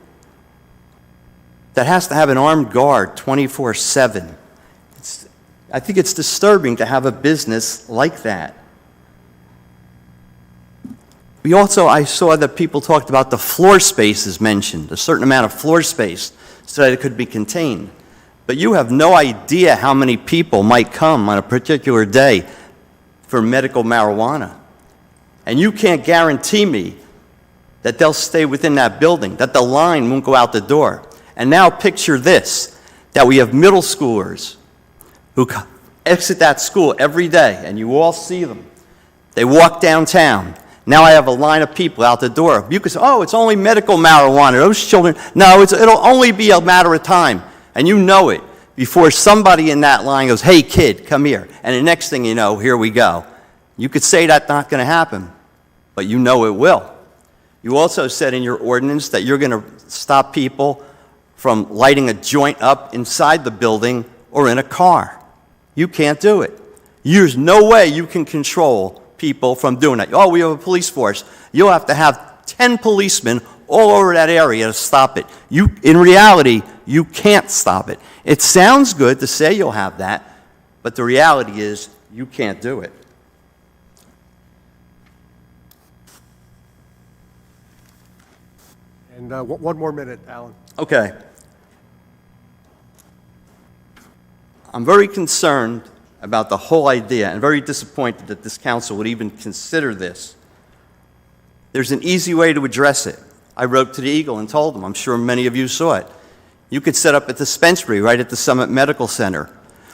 S14: that has to have an armed guard 24/7? I think it's disturbing to have a business like that. I saw that people talked about the floor spaces mentioned, a certain amount of floor space so that it could be contained. But you have no idea how many people might come on a particular day for medical marijuana. And you can't guarantee me that they'll stay within that building, that the line won't go out the door. And now picture this, that we have middle schoolers who exit that school every day, and you all see them. They walk downtown. Now I have a line of people out the door. You could say, oh, it's only medical marijuana. Those children, no, it'll only be a matter of time. And you know it before somebody in that line goes, hey, kid, come here. And the next thing you know, here we go. You could say that's not going to happen, but you know it will. You also said in your ordinance that you're going to stop people from lighting a joint up inside the building or in a car. You can't do it. There's no way you can control people from doing that. Oh, we have a police force. You'll have to have 10 policemen all over that area to stop it. In reality, you can't stop it. It sounds good to say you'll have that, but the reality is you can't do it.
S1: And one more minute, Alan.
S14: Okay. I'm very concerned about the whole idea and very disappointed that this council would even consider this. There's an easy way to address it. I wrote to the Eagle and told them, I'm sure many of you saw it. You could set up a dispensary right at the Summit Medical Center.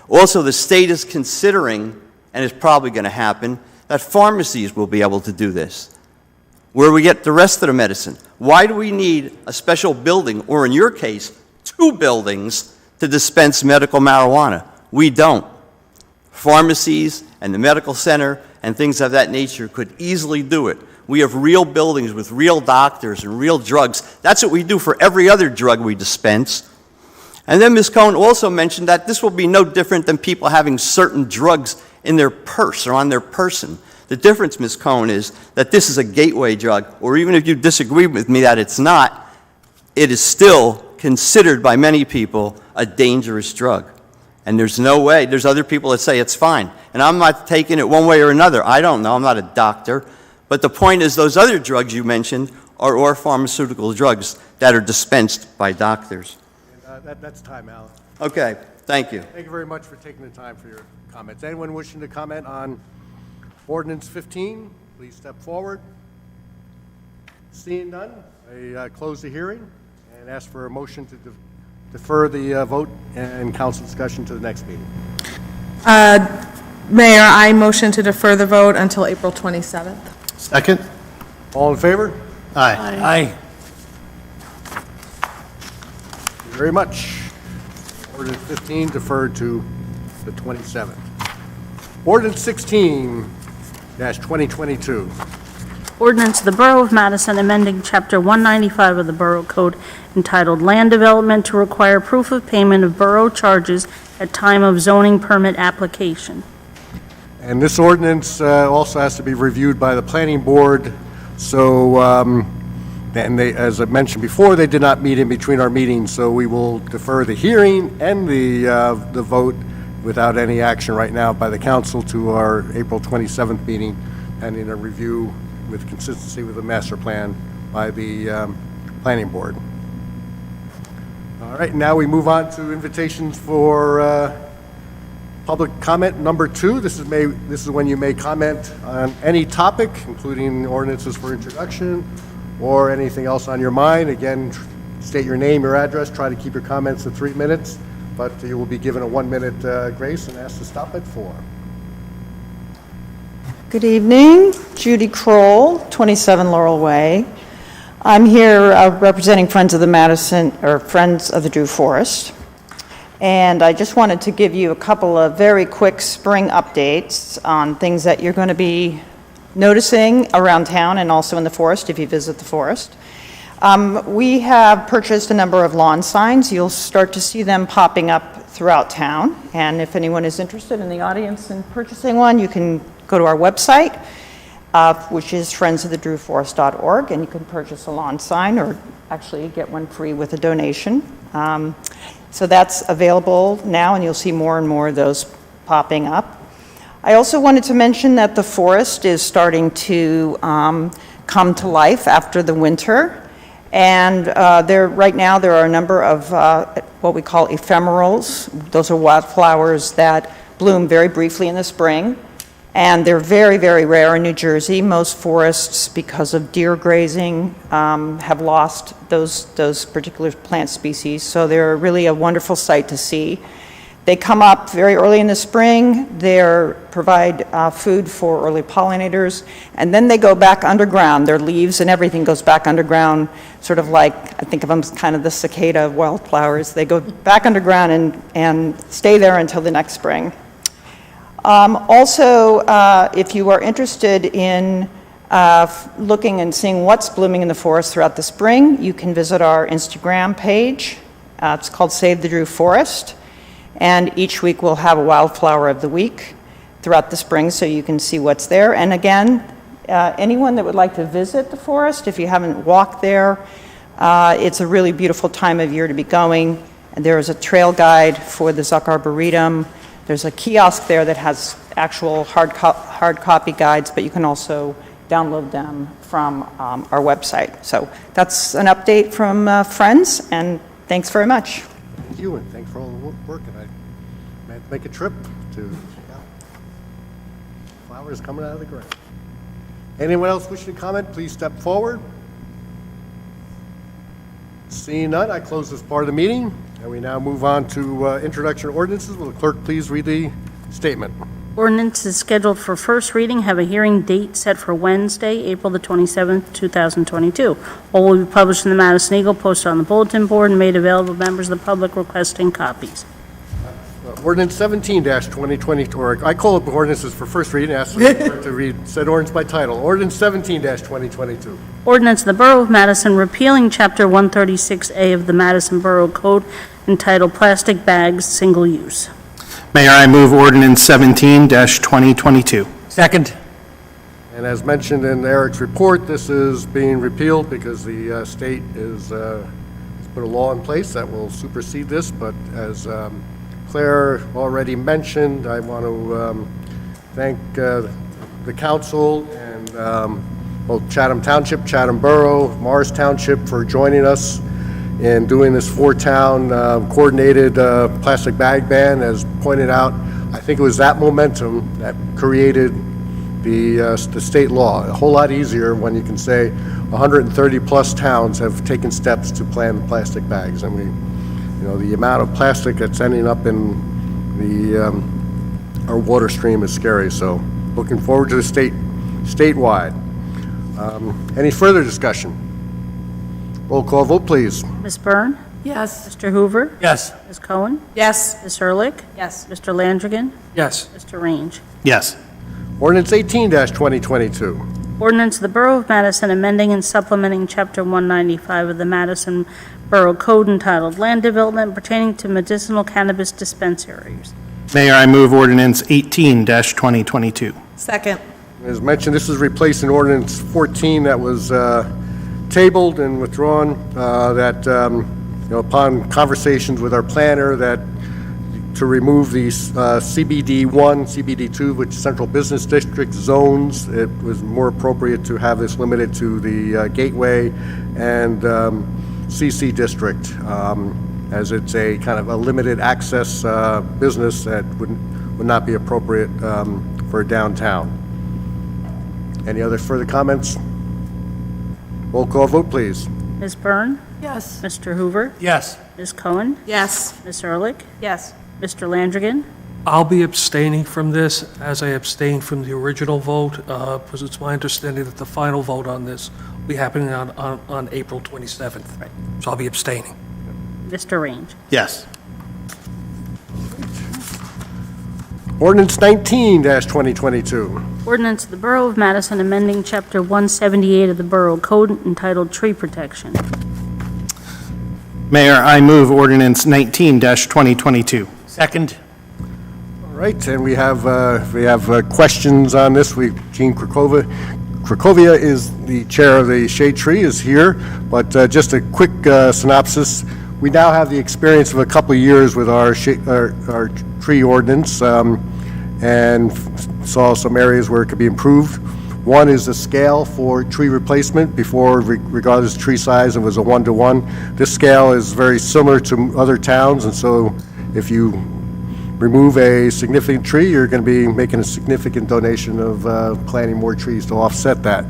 S14: Also, the state is considering, and it's probably going to happen, that pharmacies will be able to do this, where we get the rest of the medicine. Why do we need a special building, or in your case, 2 buildings, to dispense medical marijuana? We don't. Pharmacies and the medical center and things of that nature could easily do it. We have real buildings with real doctors and real drugs. That's what we do for every other drug we dispense. And then Ms. Cohen also mentioned that this will be no different than people having certain drugs in their purse or on their person. The difference, Ms. Cohen, is that this is a gateway drug, or even if you disagree with me that it's not, it is still considered by many people a dangerous drug. And there's no way, there's other people that say it's fine. And I'm not taking it one way or another. I don't know, I'm not a doctor. But the point is those other drugs you mentioned are all pharmaceutical drugs that are dispensed by doctors.
S1: That's time, Alan.
S14: Okay, thank you.
S1: Thank you very much for taking the time for your comments. Anyone wishing to comment on Ordinance 15, please step forward. Seeing none, I close the hearing and ask for a motion to defer the vote and council discussion to the next meeting.
S8: Mayor, I motion to defer the vote until April 27th.
S1: Second. All in favor?
S14: Aye.
S7: Aye.
S1: Thank you very much. Ordinance 15 deferred to the 27th. Ordinance 16-2022.
S10: Ordinance of the Borough of Madison amending Chapter 195 of the Borough Code entitled Land Development to require proof of payment of borough charges at time of zoning permit application.
S1: And this ordinance also has to be reviewed by the planning board, so, and they, as I mentioned before, they did not meet in between our meetings, so we will defer the hearing and the vote without any action right now by the council to our April 27th meeting, pending a review with consistency with the master plan by the planning board. All right, now we move on to invitations for public comment number 2. This is when you may comment on any topic, including ordinances for introduction or anything else on your mind. Again, state your name, your address, try to keep your comments to 3 minutes, but you will be given a 1-minute grace and asked to stop at 4.
S15: Good evening, Judy Kroll, 27 Laurel Way. I'm here representing Friends of the Madison, or Friends of the Drew Forest. And I just wanted to give you a couple of very quick spring updates on things that you're going to be noticing around town and also in the forest if you visit the forest. We have purchased a number of lawn signs. You'll start to see them popping up throughout town. And if anyone is interested in the audience in purchasing one, you can go to our website, which is friendsofthedrewforest.org, and you can purchase a lawn sign or actually get one free with a donation. So that's available now, and you'll see more and more of those popping up. I also wanted to mention that the forest is starting to come to life after the winter. And right now there are a number of what we call ephemerals. Those are wildflowers that bloom very briefly in the spring. And they're very, very rare in New Jersey. Most forests, because of deer grazing, have lost those particular plant species. So they're really a wonderful sight to see. They come up very early in the spring. They provide food for early pollinators. And then they go back underground. Their leaves and everything goes back underground, sort of like, I think of them as kind of the cicada wildflowers. They go back underground and stay there until the next spring. Also, if you are interested in looking and seeing what's blooming in the forest throughout the spring, you can visit our Instagram page. It's called Save the Drew Forest. And each week we'll have a wildflower of the week throughout the spring so you can see what's there. And again, anyone that would like to visit the forest, if you haven't walked there, it's a really beautiful time of year to be going. And there is a trail guide for the Zuck Arboretum. There's a kiosk there that has actual hard copy guides, but you can also download them from our website. So that's an update from Friends, and thanks very much.
S1: Thank you, and thanks for all the work. And I had to make a trip to check out flowers coming out of the ground. Anyone else wishing to comment, please step forward. Seeing none, I close this part of the meeting. And we now move on to introduction ordinances. Will the clerk please read the statement?
S10: Ordinance is scheduled for first reading, have a hearing date set for Wednesday, April the 27th, 2022. All will be published in the Madison Eagle, posted on the bulletin board, and made available to members of the public requesting copies.
S1: Ordinance 17-2022, or I call it ordinances for first reading, ask the clerk to read said ordinance by title. Ordinance 17-2022.
S10: Ordinance of the Borough of Madison repealing Chapter 136A of the Madison Borough Code entitled Plastic Bags Single Use.
S2: Mayor, I move ordinance 17-2022.
S7: Second.
S1: And as mentioned in Eric's report, this is being repealed because the state has put a law in place that will supersede this, but as Claire already mentioned, I want to thank the council and both Chatham Township, Chatham Borough, Morris Township for joining us in doing this four-town coordinated plastic bag ban. As pointed out, I think it was that momentum that created the state law. A whole lot easier when you can say 130 plus towns have taken steps to plan the plastic bags, and the amount of plastic that's ending up in our water stream is scary. So looking forward to the statewide. Any further discussion? Roll call vote, please.
S10: Ms. Byrne?
S6: Yes.
S10: Mr. Hoover?
S7: Yes.
S10: Ms. Cohen?
S8: Yes.
S10: Ms. Ehrlich?
S8: Yes.
S10: Mr. Landrigan?
S5: Yes.
S10: Mr. Range?
S2: Yes.
S1: Ordinance 18-2022.
S10: Ordinance of the Borough of Madison amending and supplementing Chapter 195 of the Madison Borough Code entitled Land Development pertaining to medicinal cannabis dispensaries.
S2: Mayor, I move ordinance 18-2022.
S8: Second.
S1: As mentioned, this is replacing ordinance 14 that was tabled and withdrawn, upon conversations with our planner, that to remove these CBD 1, CBD 2, which is Central Business District zones, it was more appropriate to have this limited to the Gateway and CC District, as it's a kind of a limited access business that would not be appropriate for downtown. Any other further comments? Roll call vote, please.
S10: Ms. Byrne?
S6: Yes.
S10: Mr. Hoover?
S7: Yes.
S10: Ms. Cohen?
S8: Yes.
S10: Ms. Ehrlich?
S9: Yes.
S10: Mr. Landrigan?
S5: I'll be abstaining from this, as I abstained from the original vote, because it's my understanding that the final vote on this will be happening on April 27th. Right. So I'll be abstaining.
S10: Mr. Range?
S2: Yes.
S1: Ordinance 19-2022.
S10: Ordinance of the Borough of Madison amending Chapter 178 of the Borough Code entitled Tree Protection.
S2: Mayor, I move ordinance 19-2022.
S7: Second.
S1: All right, and we have questions on this. Jean Krakovia is the chair of the Shade Tree, is here, but just a quick synopsis. We now have the experience of a couple of years with our tree ordinance, and saw some areas where it could be improved. One is the scale for tree replacement. Before, regardless of tree size, it was a 1-to-1. This scale is very similar to other towns, and so if you remove a significant tree, you're going to be making a significant donation of planting more trees to offset that.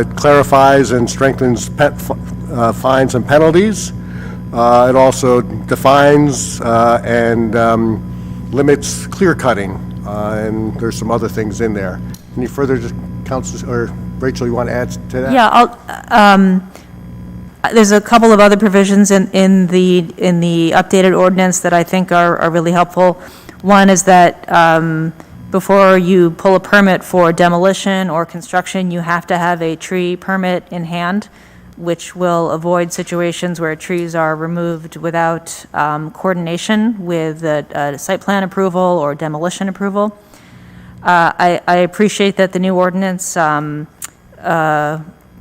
S1: It clarifies and strengthens fines and penalties. It also defines and limits clear cutting, and there's some other things in there. Any further, Council or Rachel, you want to add to that?
S9: Yeah, there's a couple of other provisions in the updated ordinance that I think are really helpful. One is that before you pull a permit for demolition or construction, you have to have a tree permit in hand, which will avoid situations where trees are removed without coordination with site plan approval or demolition approval. I appreciate that the new ordinance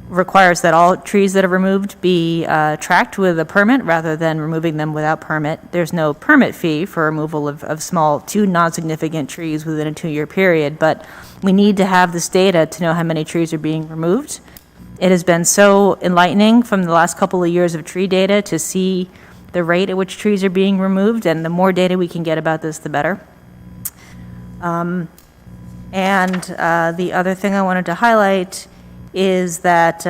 S9: requires that all trees that are removed be tracked with a permit rather than removing them without permit. There's no permit fee for removal of small, two non-significant trees within a 2-year period, but we need to have this data to know how many trees are being removed. It has been so enlightening from the last couple of years of tree data to see the rate at which trees are being removed, and the more data we can get about this, the better. And the other thing I wanted to highlight is that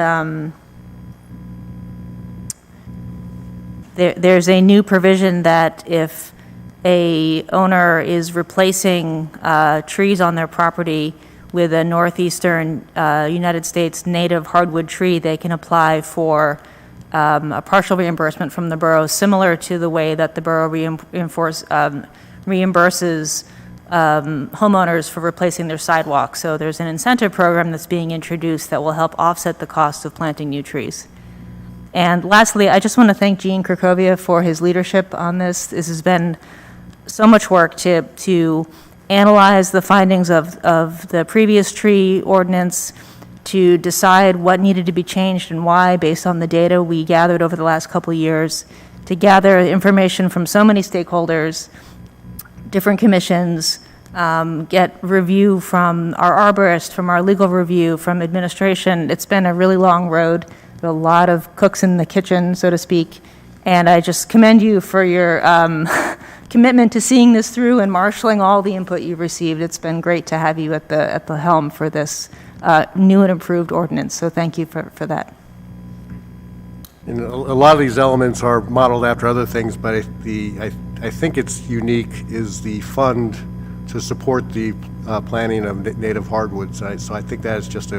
S9: there's a new provision that if a owner is replacing trees on their property with a northeastern United States native hardwood tree, they can apply for a partial reimbursement from the borough, similar to the way that the borough reimburses homeowners for replacing their sidewalks. So there's an incentive program that's being introduced that will help offset the cost of planting new trees. And lastly, I just want to thank Jean Krakovia for his leadership on this. This has been so much work to analyze the findings of the previous tree ordinance, to decide what needed to be changed and why based on the data we gathered over the last couple of years, to gather information from so many stakeholders, different commissions, get review from our arborist, from our legal review, from administration. It's been a really long road, a lot of cooks in the kitchen, so to speak, and I just commend you for your commitment to seeing this through and marshaling all the input you've received. It's been great to have you at the helm for this new and improved ordinance, so thank you for that.
S1: And a lot of these elements are modeled after other things, but I think it's unique is the fund to support the planting of native hardwoods. So I think that is just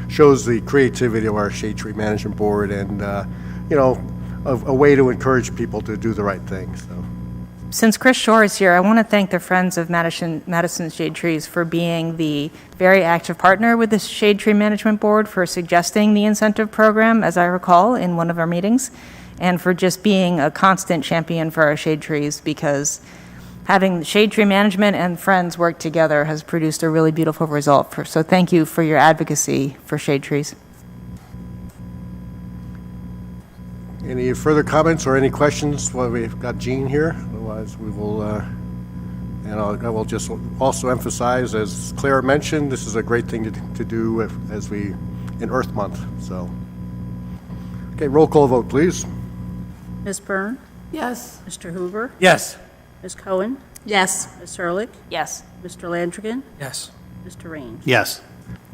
S1: shows the creativity of our Shade Tree Management Board, and a way to encourage people to do the right thing. So
S9: Since Chris Shore is here, I want to thank the Friends of Madison Shade Trees for being the very active partner with the Shade Tree Management Board for suggesting the incentive program, as I recall, in one of our meetings, and for just being a constant champion for our shade trees, because having shade tree management and Friends work together has produced a really beautiful result. So thank you for your advocacy for shade trees.
S1: Any further comments or any questions? Well, we've got Jean here. Otherwise, we will, and I will just also emphasize, as Claire mentioned, this is a great thing to do in Earth Month. So, okay, roll call vote, please.
S10: Ms. Byrne?
S6: Yes.
S10: Mr. Hoover?
S7: Yes.
S10: Ms. Cohen?
S8: Yes.
S10: Ms. Ehrlich?
S9: Yes.
S10: Mr. Landrigan?
S5: Yes.
S10: Mr. Range?
S2: Yes.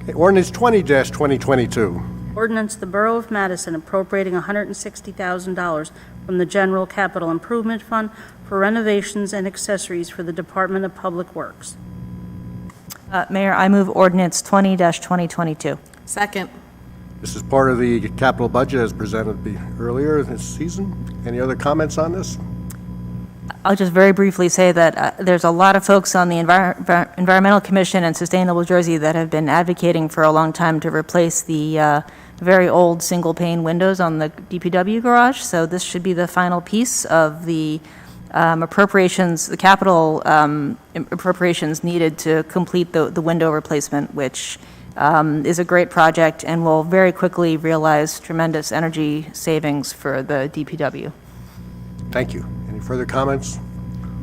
S1: Okay, ordinance 20-2022.
S10: Ordinance the Borough of Madison appropriating $160,000 from the General Capital Improvement Fund for renovations and accessories for the Department of Public Works.
S9: Mayor, I move ordinance 20-2022.
S8: Second.
S1: This is part of the capital budget as presented earlier this season. Any other comments on this?
S9: I'll just very briefly say that there's a lot of folks on the Environmental Commission and Sustainable Jersey that have been advocating for a long time to replace the very old single-pane windows on the DPW garage. So this should be the final piece of the appropriations, the capital appropriations needed to complete the window replacement, which is a great project and will very quickly realize tremendous energy savings for the DPW.
S1: Thank you. Any further comments?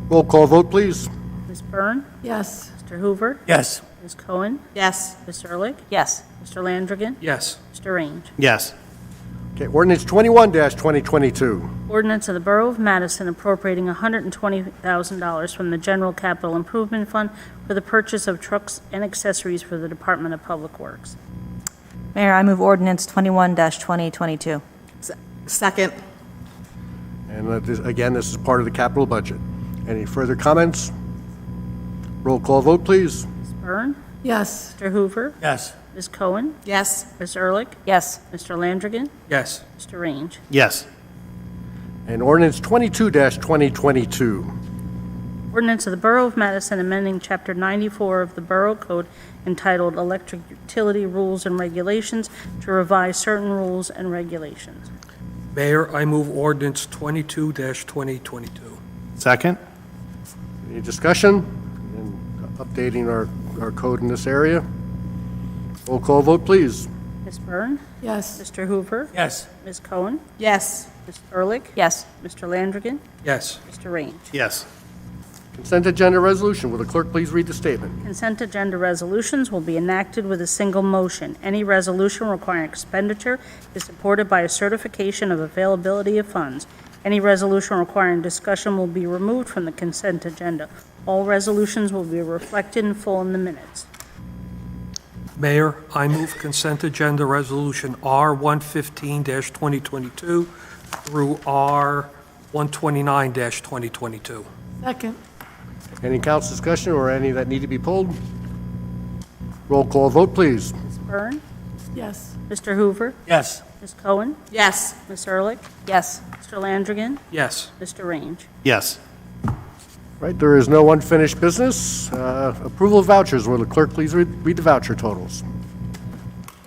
S1: Roll call vote, please.
S10: Ms. Byrne?
S6: Yes.
S10: Mr. Hoover?
S7: Yes.
S10: Ms. Cohen?
S8: Yes.
S10: Ms. Ehrlich?
S9: Yes.
S10: Mr. Landrigan?
S5: Yes.
S10: Mr. Range?
S2: Yes.
S1: Okay, ordinance 21-2022.
S10: Ordinance of the Borough of Madison appropriating $120,000 from the General Capital Improvement Fund for the purchase of trucks and accessories for the Department of Public Works.
S9: Mayor, I move ordinance 21-2022.
S8: Second.
S1: And again, this is part of the capital budget. Any further comments? Roll call vote, please.
S10: Ms. Byrne?
S6: Yes.
S10: Mr. Hoover?
S7: Yes.
S10: Ms. Cohen?
S8: Yes.
S10: Ms. Ehrlich?
S9: Yes.
S10: Mr. Landrigan?
S5: Yes.
S10: Mr. Range?
S2: Yes.
S1: And ordinance 22-2022.
S10: Ordinance of the Borough of Madison amending Chapter 94 of the Borough Code entitled Electric Utility Rules and Regulations to revise certain rules and regulations.
S5: Mayor, I move ordinance 22-2022.
S2: Second?
S1: Any discussion? And updating our code in this area? Roll call vote, please.
S10: Ms. Byrne?
S6: Yes.
S10: Mr. Hoover?
S7: Yes.
S10: Ms. Cohen?
S8: Yes.
S10: Ms. Ehrlich?
S9: Yes.
S10: Mr. Landrigan?
S5: Yes.
S10: Mr. Range?
S2: Yes.
S1: Consent agenda resolution. Will the clerk please read the statement?
S10: Consent agenda resolutions will be enacted with a single motion. Any resolution requiring expenditure is supported by a certification of availability of funds. Any resolution requiring discussion will be removed from the consent agenda. All resolutions will be reflected in full in the minutes.
S5: Mayor, I move consent agenda resolution R-115-2022 through R-129-2022.
S6: Second.
S1: Any council discussion or any that need to be pulled? Roll call vote, please.
S10: Ms. Byrne?
S6: Yes.
S10: Mr. Hoover?
S7: Yes.
S10: Ms. Cohen?
S8: Yes.
S10: Ms. Ehrlich?
S9: Yes.
S10: Mr. Landrigan?
S5: Yes.
S10: Mr. Range?
S2: Yes.
S1: Right, there is no unfinished business. Approval of vouchers. Will the clerk please read the voucher totals?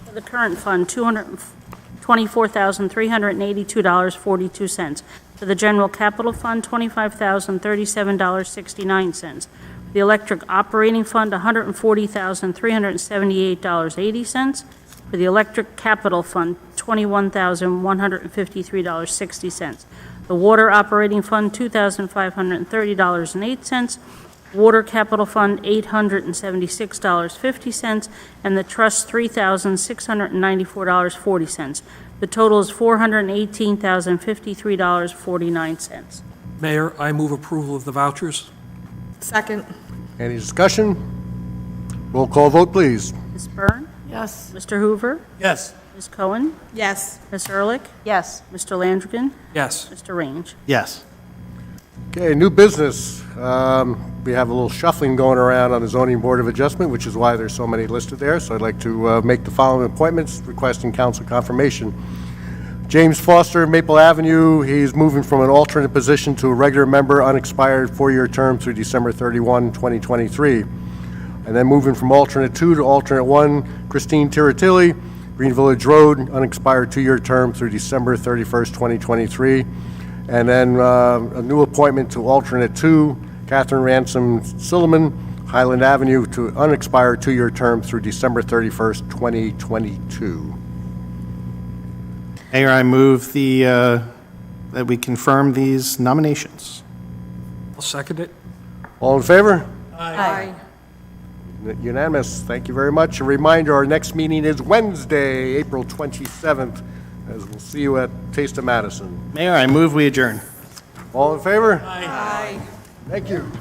S10: For the current fund, $224,382.42. For the general capital fund, $25,037.69. For the electric operating fund, $140,378.80. For the electric capital fund, $21,153.60. The water operating fund, $2,530.08. Water capital fund, $876.50, and the trust, $3,694.40. The total is $418,053.49.
S5: Mayor, I move approval of the vouchers.
S8: Second.
S1: Any discussion? Roll call vote, please.
S10: Ms. Byrne?
S6: Yes.
S10: Mr. Hoover?
S7: Yes.
S10: Ms. Cohen?
S8: Yes.
S10: Ms. Ehrlich?
S9: Yes.
S10: Mr. Landrigan?
S5: Yes.
S10: Mr. Range?
S2: Yes.
S1: Okay, new business. We have a little shuffling going around on the Zoning Board of Adjustment, which is why there's so many listed there. So I'd like to make the following appointments requesting council confirmation. James Foster, Maple Avenue, he's moving from an alternate position to a regular member, unexpired 4-year term through December 31, 2023. And then moving from alternate 2 to alternate 1, Christine Tiratilli, Green Village Road, unexpired 2-year term through December 31st, 2023. And then a new appointment to alternate 2, Catherine Ransom Silliman, Highland Avenue, to unexpired 2-year term through December 31st, 2022.
S2: Mayor, I move that we confirm these nominations.
S5: I'll second it.
S1: All in favor?
S6: Aye.
S1: Unanimous. Thank you very much. A reminder, our next meeting is Wednesday, April 27th, as we'll see you at Taste of Madison.
S2: Mayor, I move we adjourn.
S1: All in favor?
S6: Aye.
S1: Thank you.